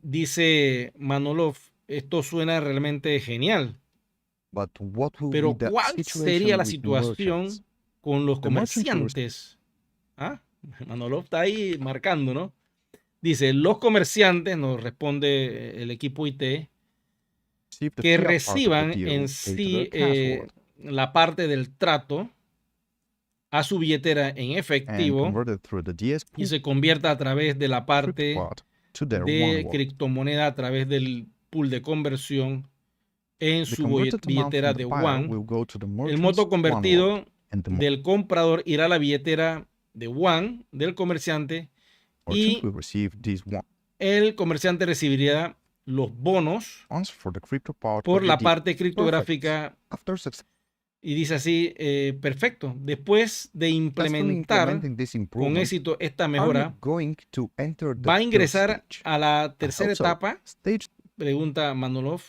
dice Manolov, esto suena realmente genial. But what will Pero be the ¿cuál situation sería la with situación merchants? con los The merchants will comerciantes? ¿Ah? Manolov está ahí marcando, ¿no? Dice, los comerciantes, nos responde el equipo IT, receive the que fiat part of the reciban deal, en pay to sí their password, la parte del trato a su billetera en and efectivo convert it through the DSP y se convierta a través de la crypto parte part to their one de wallet. criptomoneda a través del pool de conversión en The su converted amount billetera from the de buyer One. will go to the El merchant's monto one convertido wallet, and the del comprador irá a la billetera de One del comerciante merchant y will receive these el comerciante recibiría los bonos ones for the crypto part por of the la deal. parte criptográfica. After successfully Y dice así, perfecto. Después de implementar implementing this con improvement, éxito esta are you mejora, going to enter the va a third ingresar stage? a la I tercera hope so. etapa, Stage pregunta Manolov.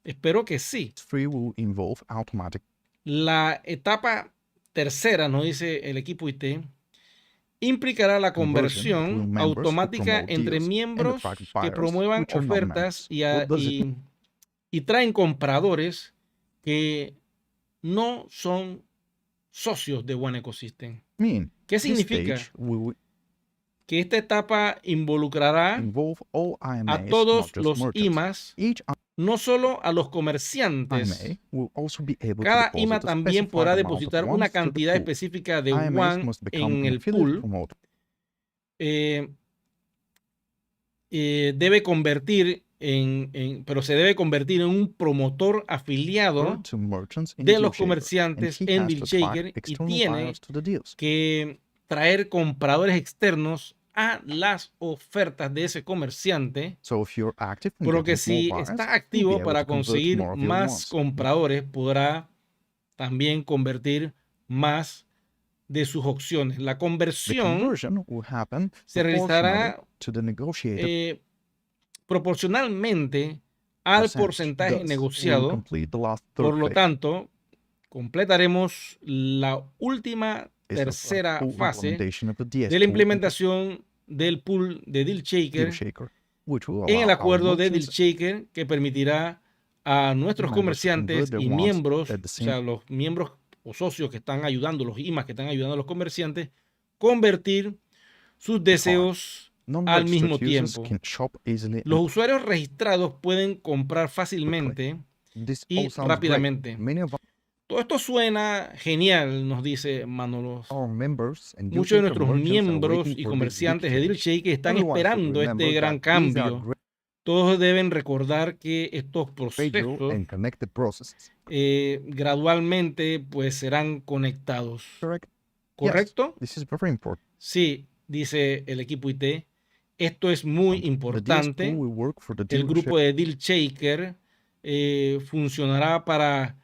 Espero que sí. 3 will involve automatic La etapa tercera, nos dice el equipo IT, implicará la conversion between conversión members who automática promote entre deals and miembros attract que buyers promuevan which are not ofertas members. What does it y traen compradores que no son socios de One Ecosystem. mean? ¿Qué This significa? stage will que esta etapa involucrará involve all a IMAs, todos not just los merchants. IMAs, Each no solo a los comerciantes. IMA will also be able to Cada IMA deposit a también specified podrá amount of depositar una ones to the cantidad pool. específica de IMAs WAN must become en an el affiliate pool. promoter. Debe convertir pero se debe convertir en un promotor afiliado To merchants in de los DealShaker, comerciantes and he en has to attract DealShaker y external tiene buyers to the deals. que traer compradores externos a las ofertas de ese comerciante, So if you're active in por lo que getting more si buyers, está you'll be activo able para to convert conseguir more of your más ones. compradores, podrá también convertir más de sus opciones. La The conversión conversion will happen se realizará proportionally to the negotiated proporcionalmente al percentage. porcentaje Thus, we'll negociado. complete the last Por third lo phase. tanto, completaremos la última Is the tercera full fase implementation of the DS de la pool in the implementación del pool de DealShaker DealShaker, which will en el allow our acuerdo de merchants DealShaker, que permitirá a nuestros members to comerciantes convert their y wants miembros, at the o same sea, los miembros o socios que están ayudando, los IMAs que están ayudando a los comerciantes, convertir sus deseos al mismo non-registered users tiempo. can shop easily Los and usuarios registrados pueden comprar fácilmente this y all sounds great. rápidamente. Many of Todo esto suena genial, nos dice Manolos. our members and Muchos de DealShaker nuestros merchants are miembros waiting y for this big comerciantes de change. DealShaker están Everyone should esperando remember este gran that these are cambio. great Todos deben recordar que estos gradual procesos and connected processes. gradualmente pues serán conectados. Correct? ¿Correcto? This is very important. Sí, dice el equipo IT. Esto es muy The DS importante. pool will work for the El dealership grupo de DealShaker funcionará para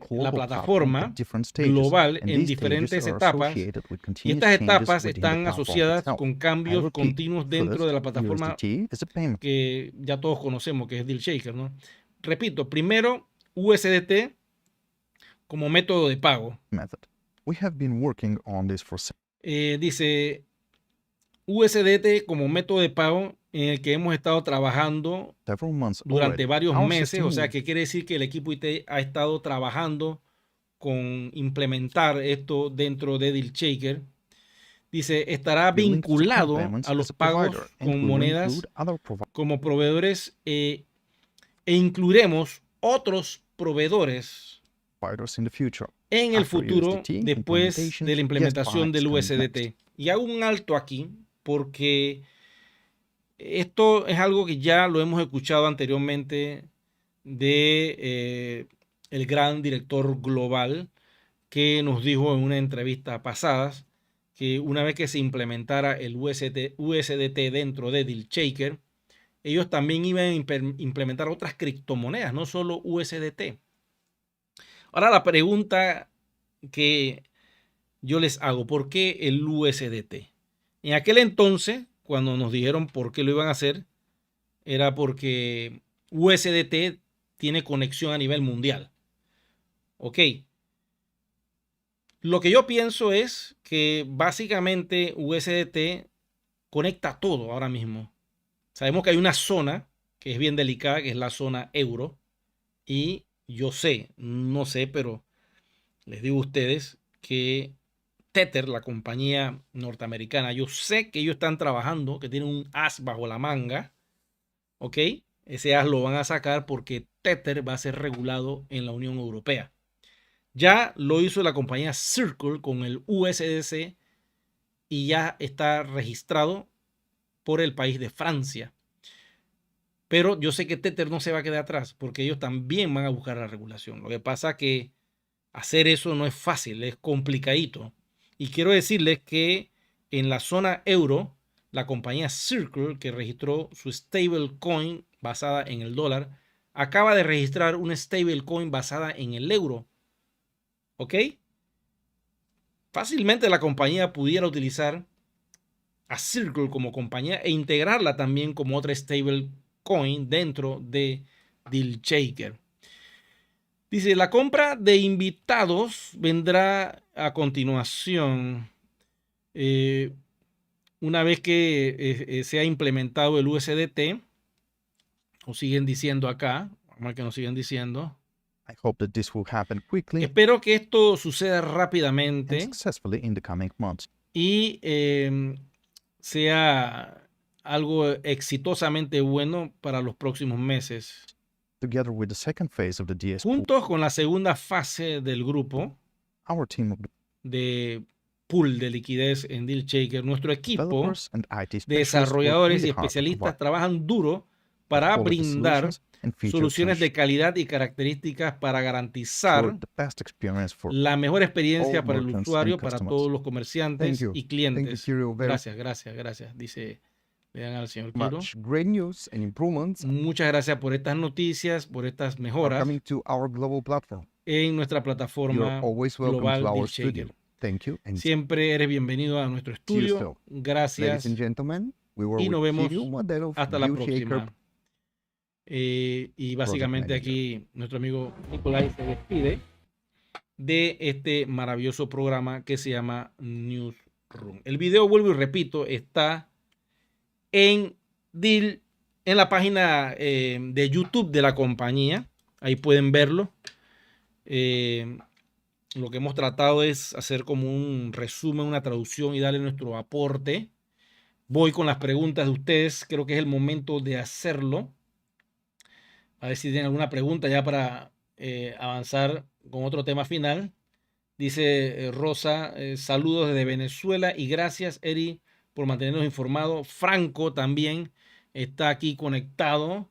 la plataforma different stages, global and en these diferentes stages are etapas. associated with Y continuous estas changes etapas within the están platform asociadas itself. con I cambios repeat, continuos dentro first, de la plataforma USDT is a payment que ya todos conocemos, que es DealShaker, ¿no? Repito, primero USDT como método de pago. method. We have been working on this for Dice USDT como método de pago en el que hemos estado trabajando several months durante already. varios Our meses, system o sea que quiere decir que el equipo IT ha estado trabajando con implementar esto dentro de DealShaker. Dice, estará will link to vinculado payments a los as a pagos provider, and con we will monedas include other como proveedores e incluiremos otros proveedores providers in the future. en el After futuro USDT después implementation, de la implementación yes, del buys come USDT. Y hago un alto aquí porque esto es algo que ya lo hemos escuchado anteriormente de el gran director global que nos dijo en una entrevista pasada que una vez que se implementara el USDT dentro de DealShaker, ellos también iban a implementar otras criptomonedas, no solo USDT. Ahora la pregunta que yo les hago, ¿por qué el USDT? En aquel entonces, cuando nos dijeron por qué lo iban a hacer, era porque USDT tiene conexión a nivel mundial. Ok. Lo que yo pienso es que básicamente USDT conecta todo ahora mismo. Sabemos que hay una zona que es bien delicada, que es la zona euro. Y yo sé, no sé, pero les digo a ustedes que Tether, la compañía norteamericana, yo sé que ellos están trabajando, que tienen un as bajo la manga. ¿Ok? Ese as lo van a sacar porque Tether va a ser regulado en la Unión Europea. Ya lo hizo la compañía Circle con el USDC y ya está registrado por el país de Francia. Pero yo sé que Tether no se va a quedar atrás porque ellos también van a buscar la regulación. Lo que pasa es que hacer eso no es fácil, es complicadito. Y quiero decirles que en la zona euro, la compañía Circle, que registró su stablecoin basada en el dólar, acaba de registrar una stablecoin basada en el euro. ¿Ok? Fácilmente la compañía pudiera utilizar a Circle como compañía e integrarla también como otra stablecoin dentro de DealShaker. Dice, la compra de invitados vendrá a continuación. Una vez que se ha implementado el USDT, nos siguen diciendo acá, vamos a ver que nos siguen diciendo. I hope that this will happen quickly Espero que esto suceda and rápidamente successfully in the coming months. y sea algo exitosamente bueno para los próximos meses. Together with the second phase of the DS pool, Juntos con la segunda fase del grupo our team of de pool de liquidez en Deal Shaker, nuestro equipo developers and IT de specialists work desarrolladores really y hard to especialistas provide trabajan duro para quality brindar solutions and feature soluciones de solutions calidad y características para for garantizar the best experience for la mejor experiencia all para el merchants usuario, and para customers. todos los Thank comerciantes you. y Thank you, clientes. Kirill, very Gracias. Dice, le dan al señor Kiro. much. Great news and improvements Muchas gracias por estas noticias, por estas are mejoras coming to our global platform. en nuestra You're plataforma always welcome global to our Deal studio. Shaker. Thank you and Siempre eres bienvenido a nuestro see you estudio. soon. Ladies Gracias and gentlemen, we were y nos with vemos Kirill Modelov, hasta la Deal Shaker. próxima. Y básicamente Manager. aquí nuestro amigo Nicolai se despide de este maravilloso programa que se llama Newsroom. El video, vuelvo y repito, está en Deal, en la página de YouTube de la compañía. Ahí pueden verlo. Lo que hemos tratado es hacer como un resumen, una traducción y darle nuestro aporte. Voy con las preguntas de ustedes. Creo que es el momento de hacerlo. A ver si tienen alguna pregunta ya para avanzar con otro tema final. Dice Rosa, saludos desde Venezuela y gracias, Eri, por mantenernos informados. Franco también está aquí conectado.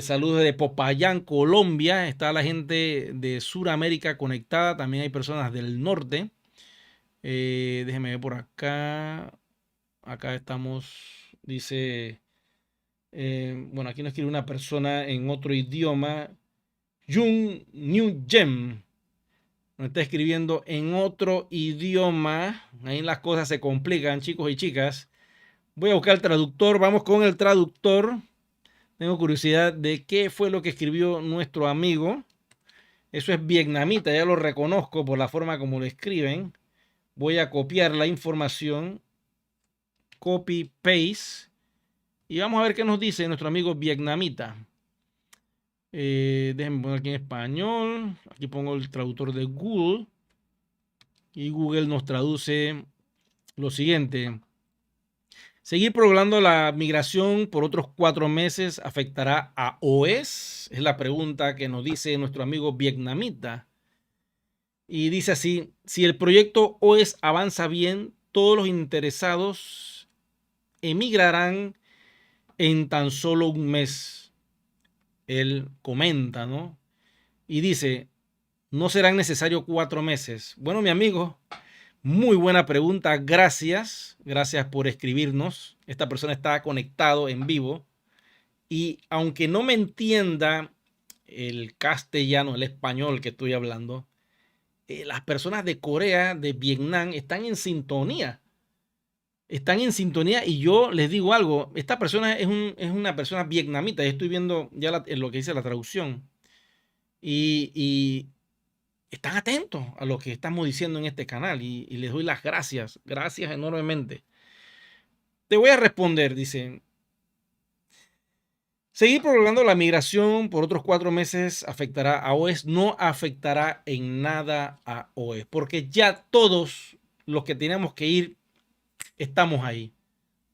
Saludos desde Popayán, Colombia. Está la gente de Sudamérica conectada. También hay personas del norte. Déjenme ver por acá. Acá estamos. Dice... bueno, aquí nos escribe una persona en otro idioma. Jung New Gem. Nos está escribiendo en otro idioma. Ahí las cosas se complican, chicos y chicas. Voy a buscar el traductor. Vamos con el traductor. Tengo curiosidad de qué fue lo que escribió nuestro amigo. Eso es vietnamita, ya lo reconozco por la forma como lo escriben. Voy a copiar la información. Copy, paste. Y vamos a ver qué nos dice nuestro amigo vietnamita. Déjenme poner aquí en español. Aquí pongo el traductor de Google. Y Google nos traduce lo siguiente. Seguir prolongando la migración por otros 4 meses afectará a OS. Es la pregunta que nos dice nuestro amigo vietnamita. Y dice así, si el proyecto OS avanza bien, todos los interesados emigrarán en tan solo un mes. Él comenta, ¿no? Y dice, no serán necesarios 4 meses. Bueno, mi amigo, muy buena pregunta. Gracias por escribirnos. Esta persona está conectado en vivo. Y aunque no me entienda el castellano, el español que estoy hablando, las personas de Corea, de Vietnam, están en sintonía. Están en sintonía y yo les digo algo. Esta persona es una persona vietnamita. Yo estoy viendo ya lo que dice la traducción. Y están atentos a lo que estamos diciendo en este canal. Y les doy las gracias. Gracias enormemente. Te voy a responder, dice. Seguir prolongando la migración por otros 4 meses afectará a OS. No afectará en nada a OS. Porque ya todos los que teníamos que ir estamos ahí.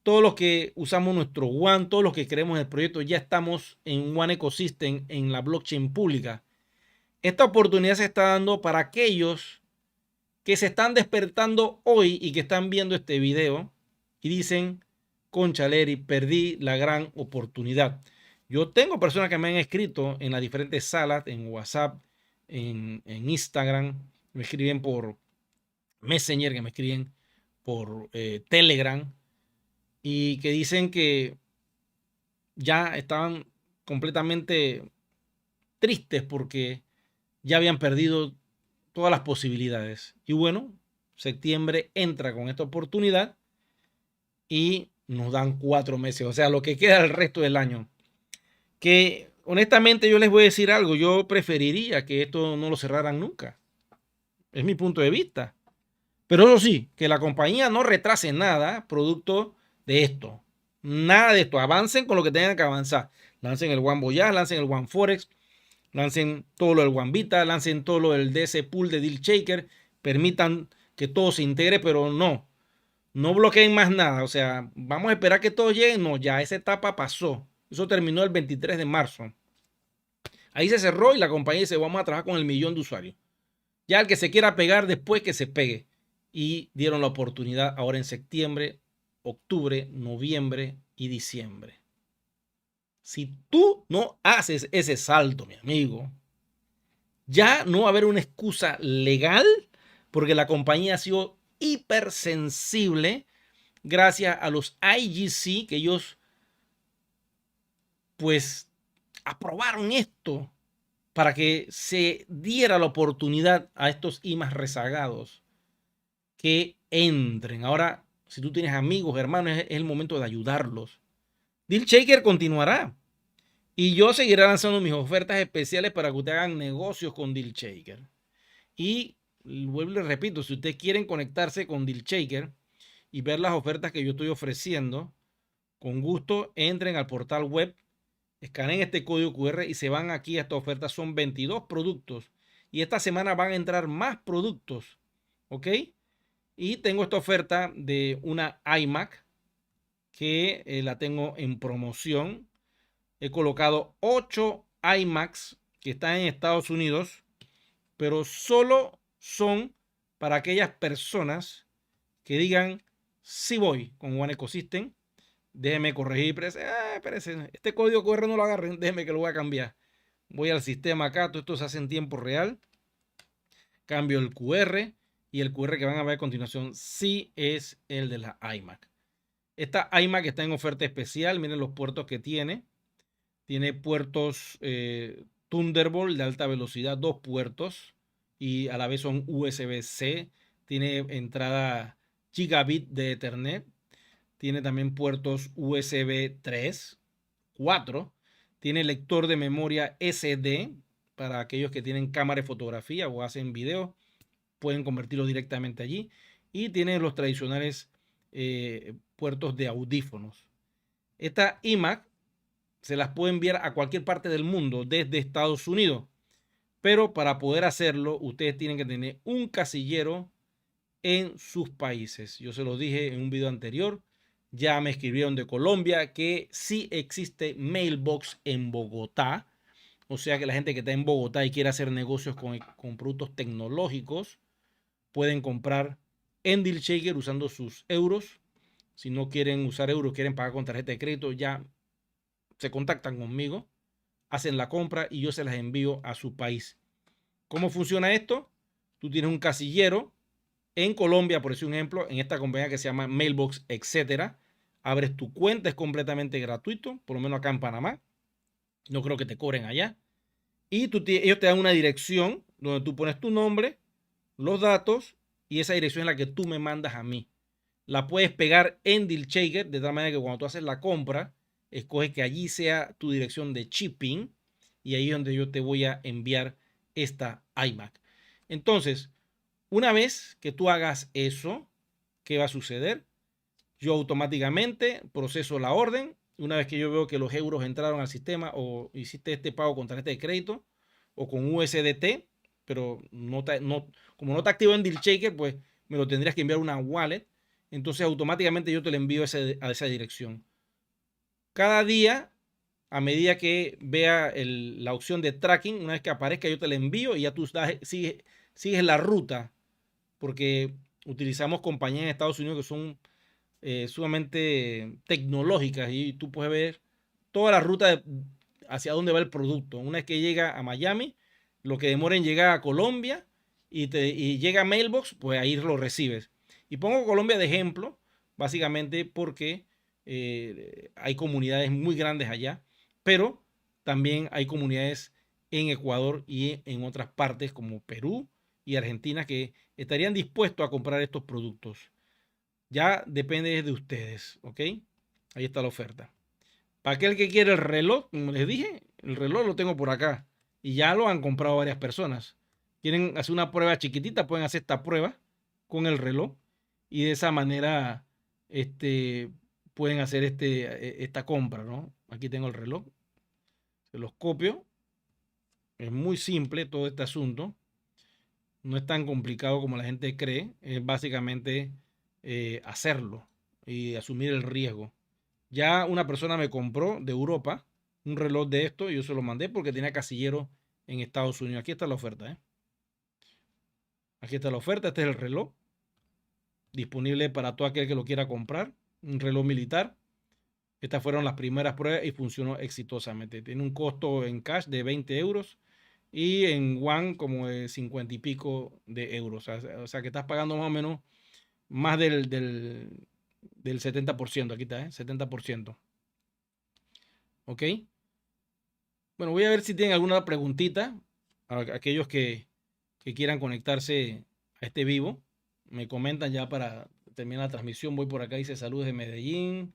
Todos los que usamos nuestro One, todos los que creemos en el proyecto, ya estamos en One Ecosystem, en la blockchain pública. Esta oportunidad se está dando para aquellos que se están despertando hoy y que están viendo este video y dicen, concha Leri, perdí la gran oportunidad. Yo tengo personas que me han escrito en las diferentes salas, en WhatsApp, en Instagram, me escriben por Messenger, que me escriben por Telegram y que dicen que ya estaban completamente tristes porque ya habían perdido todas las posibilidades. Y bueno, septiembre entra con esta oportunidad y nos dan 4 meses, o sea, lo que queda el resto del año. Que honestamente yo les voy a decir algo, yo preferiría que esto no lo cerraran nunca. Es mi punto de vista. Pero eso sí, que la compañía no retrase nada producto de esto. Nada de esto. Avancen con lo que tengan que avanzar. Lancen el One Voyage, lancen el One Forex, lancen todo lo del One Vita, lancen todo lo del DS Pool de Deal Shaker. Permitan que todo se integre, pero no No bloqueen más nada. O sea, vamos a esperar que todos lleguen. No, ya esa etapa pasó. Eso terminó el 23 de marzo. Ahí se cerró y la compañía dice, vamos a trabajar con el 1.000.000 de usuarios. Ya el que se quiera pegar después que se pegue. Y dieron la oportunidad ahora en septiembre, octubre, noviembre y diciembre. Si tú no haces ese salto, mi amigo, ya no va a haber una excusa legal porque la compañía ha sido hipersensible gracias a los IGC que ellos pues aprobaron esto para que se diera la oportunidad a estos IMAs rezagados que entren. Ahora, si tú tienes amigos, hermanos, es el momento de ayudarlos. DealShaker continuará y yo seguiré lanzando mis ofertas especiales para que ustedes hagan negocios con DealShaker. Y vuelvo y les repito, si ustedes quieren conectarse con DealShaker y ver las ofertas que yo estoy ofreciendo, con gusto entren al portal web, escaneen este código QR y se van aquí a esta oferta. Son 22 productos y esta semana van a entrar más productos, ¿ok? Y tengo esta oferta de una iMac que la tengo en promoción. He colocado 8 iMacs que están en Estados Unidos, pero solo son para aquellas personas que digan, sí voy con One Ecosystem. Déjeme corregir, espérese, este código QR no lo agarren, déjeme que lo voy a cambiar. Voy al sistema acá, todo esto se hace en tiempo real. Cambio el QR y el QR que van a ver a continuación sí es el de la iMac. Esta iMac está en oferta especial, miren los puertos que tiene. Tiene puertos Thunderbolt de alta velocidad, 2 puertos y a la vez son USB-C. Tiene entrada gigabit de Ethernet. Tiene también puertos USB 3, 4. Tiene lector de memoria SD para aquellos que tienen cámara de fotografía o hacen video. Pueden convertirlo directamente allí. Y tiene los tradicionales puertos de audífonos. Esta iMac se las puede enviar a cualquier parte del mundo desde Estados Unidos. Pero para poder hacerlo, ustedes tienen que tener un casillero en sus países. Yo se los dije en un video anterior. Ya me escribieron de Colombia que sí existe Mailbox en Bogotá. O sea que la gente que está en Bogotá y quiere hacer negocios con productos tecnológicos pueden comprar en DealShaker usando sus euros. Si no quieren usar euros, quieren pagar con tarjeta de crédito, ya se contactan conmigo, hacen la compra y yo se las envío a su país. ¿Cómo funciona esto? Tú tienes un casillero en Colombia, por ejemplo, en esta compañía que se llama Mailbox, etcétera. Abres tu cuenta, es completamente gratuito, por lo menos acá en Panamá. No creo que te cobren allá. Y ellos te dan una dirección donde tú pones tu nombre, los datos y esa dirección es la que tú me mandas a mí. La puedes pegar en DealShaker de tal manera que cuando tú haces la compra, escoges que allí sea tu dirección de shipping y ahí es donde yo te voy a enviar esta iMac. Entonces, una vez que tú hagas eso, ¿qué va a suceder? Yo automáticamente proceso la orden. Una vez que yo veo que los euros entraron al sistema o hiciste este pago con tarjeta de crédito o con USDT, pero como no te activo en DealShaker, pues me lo tendrías que enviar una wallet. Entonces automáticamente yo te lo envío a esa dirección. Cada día, a medida que vea la opción de tracking, una vez que aparezca yo te la envío y ya tú sigues la ruta, porque utilizamos compañías en Estados Unidos que son sumamente tecnológicas y tú puedes ver toda la ruta hacia dónde va el producto. Una vez que llega a Miami, lo que demora en llegar a Colombia y llega a Mailbox, pues ahí lo recibes. Y pongo Colombia de ejemplo, básicamente porque hay comunidades muy grandes allá, pero también hay comunidades en Ecuador y en otras partes como Perú y Argentina que estarían dispuestos a comprar estos productos. Ya depende de ustedes, ¿ok? Ahí está la oferta. Para aquel que quiere el reloj, como les dije, el reloj lo tengo por acá. Y ya lo han comprado varias personas. Quieren hacer una prueba chiquitita, pueden hacer esta prueba con el reloj. Y de esa manera pueden hacer esta compra, ¿no? Aquí tengo el reloj. Se los copio. Es muy simple todo este asunto. No es tan complicado como la gente cree. Es básicamente hacerlo y asumir el riesgo. Ya una persona me compró de Europa un reloj de esto y yo se lo mandé porque tenía casillero en Estados Unidos. Aquí está la oferta, ¿eh? Aquí está la oferta. Este es el reloj disponible para todo aquel que lo quiera comprar. Un reloj militar. Estas fueron las primeras pruebas y funcionó exitosamente. Tiene un costo en cash de 20 euros y en One como de 50 y pico de euros. O sea que estás pagando más o menos más del 70%. Aquí está, ¿eh? 70%. ¿Ok? Bueno, voy a ver si tienen alguna preguntita. A aquellos que quieran conectarse a este vivo, me comentan ya para terminar la transmisión. Voy por acá, dice saludos de Medellín.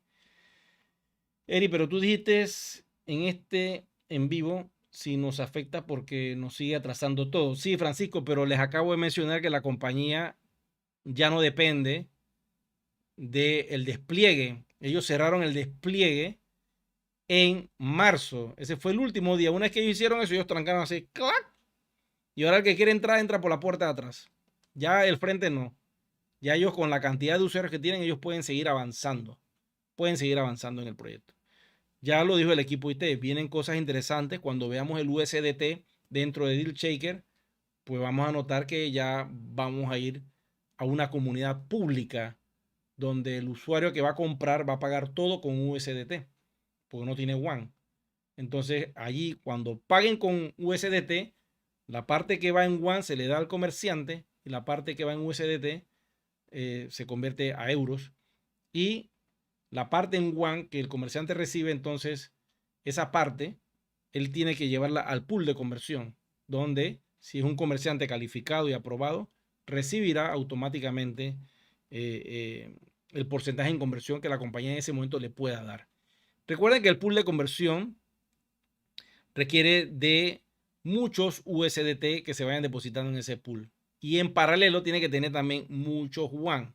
Eri, pero tú dijiste en este en vivo si nos afecta porque nos sigue atrasando todo. Sí, Francisco, pero les acabo de mencionar que la compañía ya no depende del despliegue. Ellos cerraron el despliegue en marzo. Ese fue el último día. Una vez que ellos hicieron eso, ellos trancaron así, ¡clac! Y ahora el que quiere entrar, entra por la puerta de atrás. Ya el frente no. Ya ellos con la cantidad de usuarios que tienen, ellos pueden seguir avanzando. Pueden seguir avanzando en el proyecto. Ya lo dijo el equipo IT, vienen cosas interesantes. Cuando veamos el USDT dentro de DealShaker, pues vamos a notar que ya vamos a ir a una comunidad pública donde el usuario que va a comprar va a pagar todo con USDT, porque no tiene One. Entonces allí cuando paguen con USDT, la parte que va en One se le da al comerciante y la parte que va en USDT se convierte a euros. Y la parte en One que el comerciante recibe, entonces esa parte él tiene que llevarla al pool de conversión, donde si es un comerciante calificado y aprobado, recibirá automáticamente el porcentaje en conversión que la compañía en ese momento le pueda dar. Recuerden que el pool de conversión requiere de muchos USDT que se vayan depositando en ese pool. Y en paralelo tiene que tener también muchos One.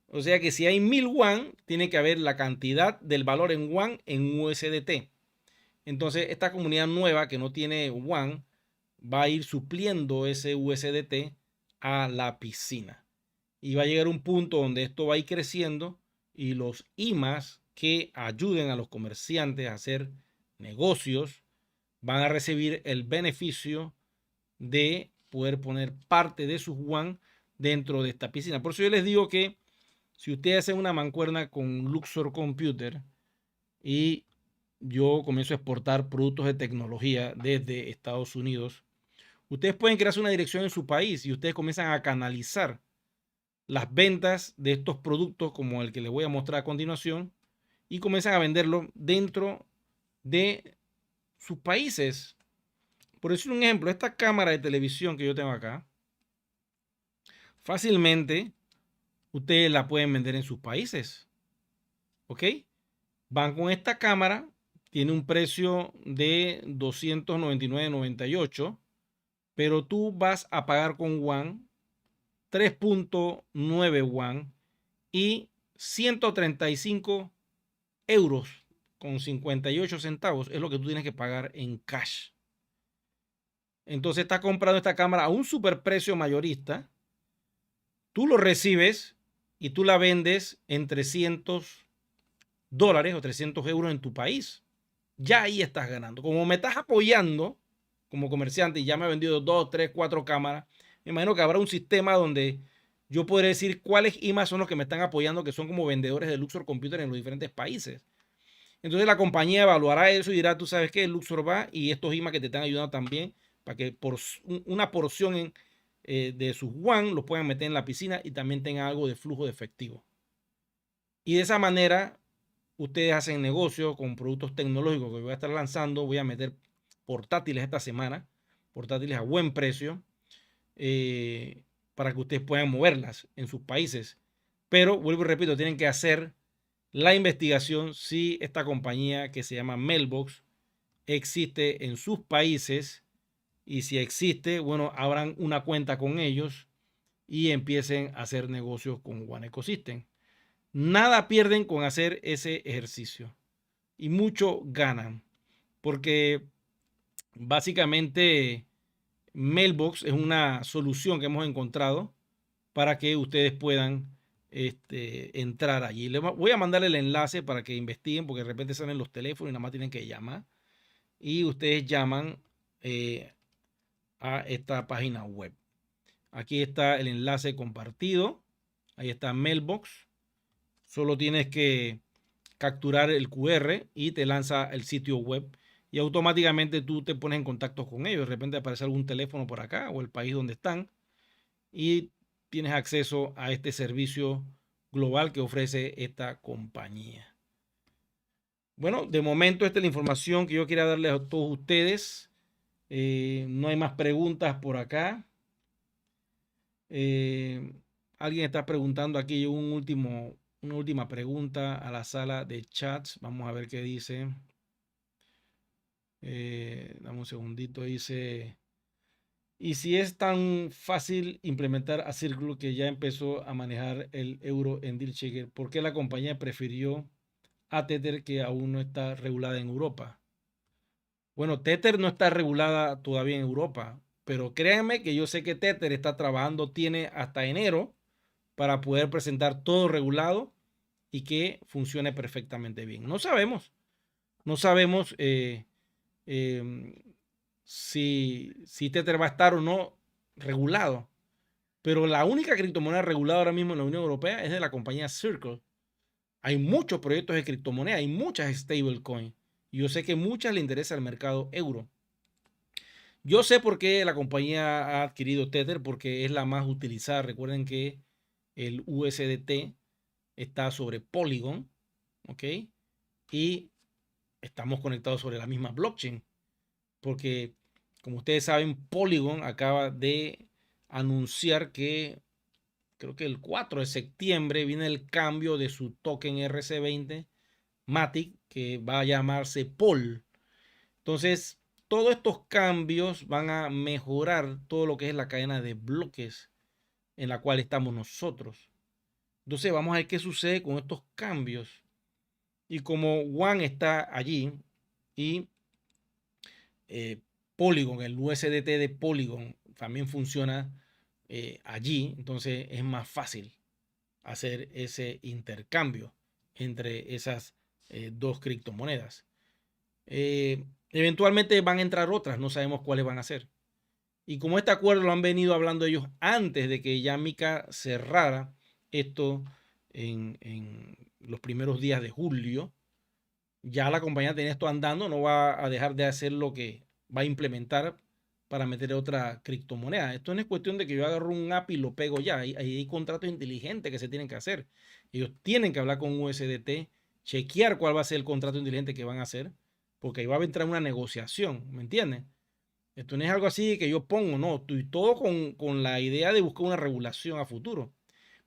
O sea que si hay 1000 One, tiene que haber la cantidad del valor en One en USDT. Entonces esta comunidad nueva que no tiene One va a ir supliendo ese USDT a la piscina. Y va a llegar un punto donde esto va a ir creciendo y los IMAs que ayuden a los comerciantes a hacer negocios van a recibir el beneficio de poder poner parte de sus One dentro de esta piscina. Por eso yo les digo que si ustedes hacen una mancuerna con Luxor Computer y yo comienzo a exportar productos de tecnología desde Estados Unidos, ustedes pueden crearse una dirección en su país y ustedes comienzan a canalizar las ventas de estos productos como el que les voy a mostrar a continuación y comienzan a venderlo dentro de sus países. Por decir un ejemplo, esta cámara de televisión que yo tengo acá, fácilmente ustedes la pueden vender en sus países. ¿Ok? Van con esta cámara, tiene un precio de $299.98, pero tú vas a pagar con One 3.9 One y 135 euros con 58 centavos es lo que tú tienes que pagar en cash. Entonces estás comprando esta cámara a un superprecio mayorista, tú lo recibes y tú la vendes en $300 o 300 euros en tu país. Ya ahí estás ganando. Como me estás apoyando como comerciante y ya me ha vendido 2, 3, 4 cámaras, me imagino que habrá un sistema donde yo podré decir cuáles IMAs son los que me están apoyando, que son como vendedores de Luxor Computer en los diferentes países. Entonces la compañía evaluará eso y dirá, tú sabes que Luxor va y estos IMAs que te están ayudando también para que por una porción de sus One los puedan meter en la piscina y también tengan algo de flujo de efectivo. Y de esa manera ustedes hacen negocio con productos tecnológicos que voy a estar lanzando. Voy a meter portátiles esta semana, portátiles a buen precio, para que ustedes puedan moverlas en sus países. Pero vuelvo y repito, tienen que hacer la investigación si esta compañía que se llama Mailbox existe en sus países, y si existe, bueno, abran una cuenta con ellos y empiecen a hacer negocios con One Ecosystem. Nada pierden con hacer ese ejercicio y mucho ganan, porque básicamente Mailbox es una solución que hemos encontrado para que ustedes puedan entrar allí. Voy a mandar el enlace para que investiguen, porque de repente salen los teléfonos y nada más tienen que llamar. Y ustedes llaman a esta página web. Aquí está el enlace compartido. Ahí está Mailbox. Solo tienes que capturar el QR y te lanza el sitio web. Y automáticamente tú te pones en contacto con ellos. De repente aparece algún teléfono por acá o el país donde están. Y tienes acceso a este servicio global que ofrece esta compañía. Bueno, de momento esta es la información que yo quería darles a todos ustedes. No hay más preguntas por acá. Alguien está preguntando aquí una última pregunta a la sala de chats. Vamos a ver qué dice. Dame un segundito. Dice: ¿y si es tan fácil implementar a Circle que ya empezó a manejar el euro en DealChecker, por qué la compañía prefirió a Tether, que aún no está regulada en Europa? Bueno, Tether no está regulada todavía en Europa, pero créanme que yo sé que Tether está trabajando, tiene hasta enero para poder presentar todo regulado y que funcione perfectamente bien. No sabemos si Tether va a estar o no regulado, pero la única criptomoneda regulada ahora mismo en la Unión Europea es de la compañía Circle. Hay muchos proyectos de criptomoneda, hay muchas stablecoins. Y yo sé que muchas le interesa el mercado euro. Yo sé por qué la compañía ha adquirido Tether, porque es la más utilizada. Recuerden que el USDT está sobre Polygon, ¿ok? Y estamos conectados sobre la misma blockchain, porque como ustedes saben, Polygon acaba de anunciar que creo que el 4 de septiembre viene el cambio de su token RC20 Matic, que va a llamarse POL. Entonces, todos estos cambios van a mejorar todo lo que es la cadena de bloques en la cual estamos nosotros. Entonces, vamos a ver qué sucede con estos cambios. Y como One está allí y Polygon, el USDT de Polygon también funciona allí, entonces es más fácil hacer ese intercambio entre esas dos criptomonedas. Eventualmente van a entrar otras, no sabemos cuáles van a ser. Y como este acuerdo lo han venido hablando ellos antes de que ya MiCA cerrara esto en los primeros días de julio, ya la compañía tenía esto andando, no va a dejar de hacer lo que va a implementar para meter otra criptomoneda. Esto no es cuestión de que yo agarro un app y lo pego ya. Hay contratos inteligentes que se tienen que hacer. Ellos tienen que hablar con USDT, chequear cuál va a ser el contrato inteligente que van a hacer, porque ahí va a entrar una negociación, ¿me entiendes? Esto no es algo así que yo pongo, no, y todo con la idea de buscar una regulación a futuro.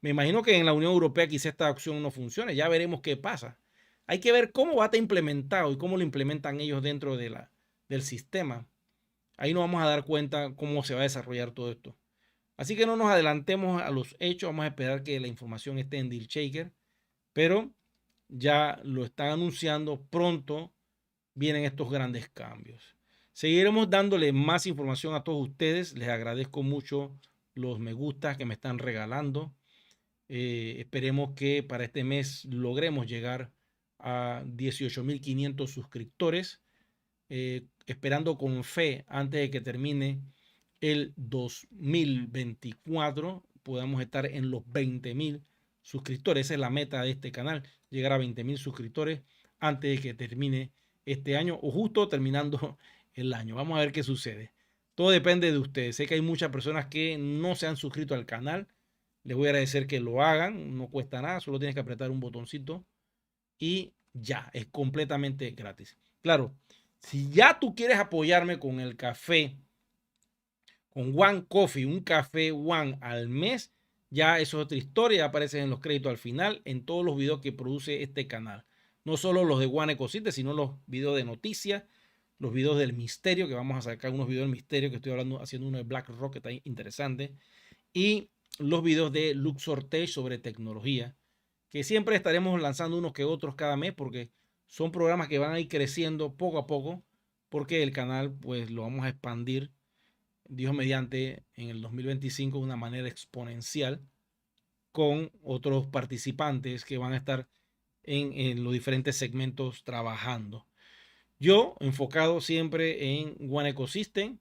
Me imagino que en la Unión Europea quizá esta opción no funcione, ya veremos qué pasa. Hay que ver cómo va a estar implementado y cómo lo implementan ellos dentro del sistema. Ahí nos vamos a dar cuenta cómo se va a desarrollar todo esto. Así que no nos adelantemos a los hechos, vamos a esperar que la información esté en DealShaker, pero ya lo están anunciando, pronto vienen estos grandes cambios. Seguiremos dándole más información a todos ustedes. Les agradezco mucho los me gusta que me están regalando. Esperemos que para este mes logremos llegar a 18.500 suscriptores. Esperando con fe antes de que termine el 2024 podamos estar en los 20.000 suscriptores. Esa es la meta de este canal, llegar a 20.000 suscriptores antes de que termine este año o justo terminando el año. Vamos a ver qué sucede. Todo depende de ustedes. Sé que hay muchas personas que no se han suscrito al canal. Les voy a agradecer que lo hagan. No cuesta nada. Solo tienes que apretar un botoncito y ya, es completamente gratis. Claro, si ya tú quieres apoyarme con el café, con One Coffee, un café One al mes, ya eso es otra historia. Aparece en los créditos al final en todos los videos que produce este canal. No solo los de One Ecosite, sino los videos de noticias, los videos del misterio, que vamos a sacar unos videos del misterio, que estoy haciendo uno de BlackRock, que está interesante, y los videos de Luxor Tech sobre tecnología, que siempre estaremos lanzando unos que otros cada mes, porque son programas que van a ir creciendo poco a poco, porque el canal pues lo vamos a expandir, Dios mediante, en el 2025 de una manera exponencial, con otros participantes que van a estar en los diferentes segmentos trabajando. Yo enfocado siempre en One Ecosystem,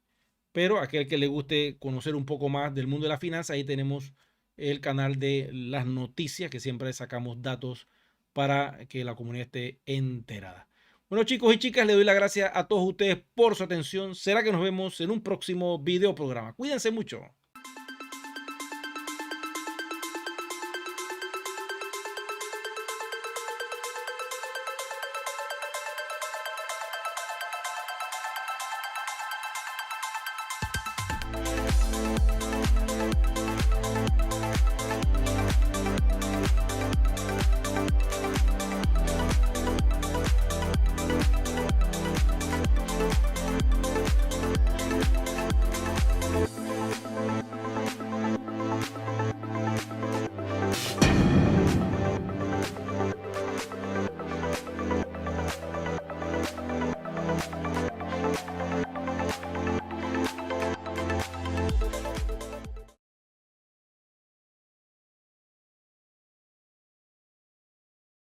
pero aquel que le guste conocer un poco más del mundo de la finanza, ahí tenemos el canal de las noticias, que siempre sacamos datos para que la comunidad esté enterada. Bueno, chicos y chicas, le doy las gracias a todos ustedes por su atención. Será que nos vemos en un próximo video programa. Cuídense mucho.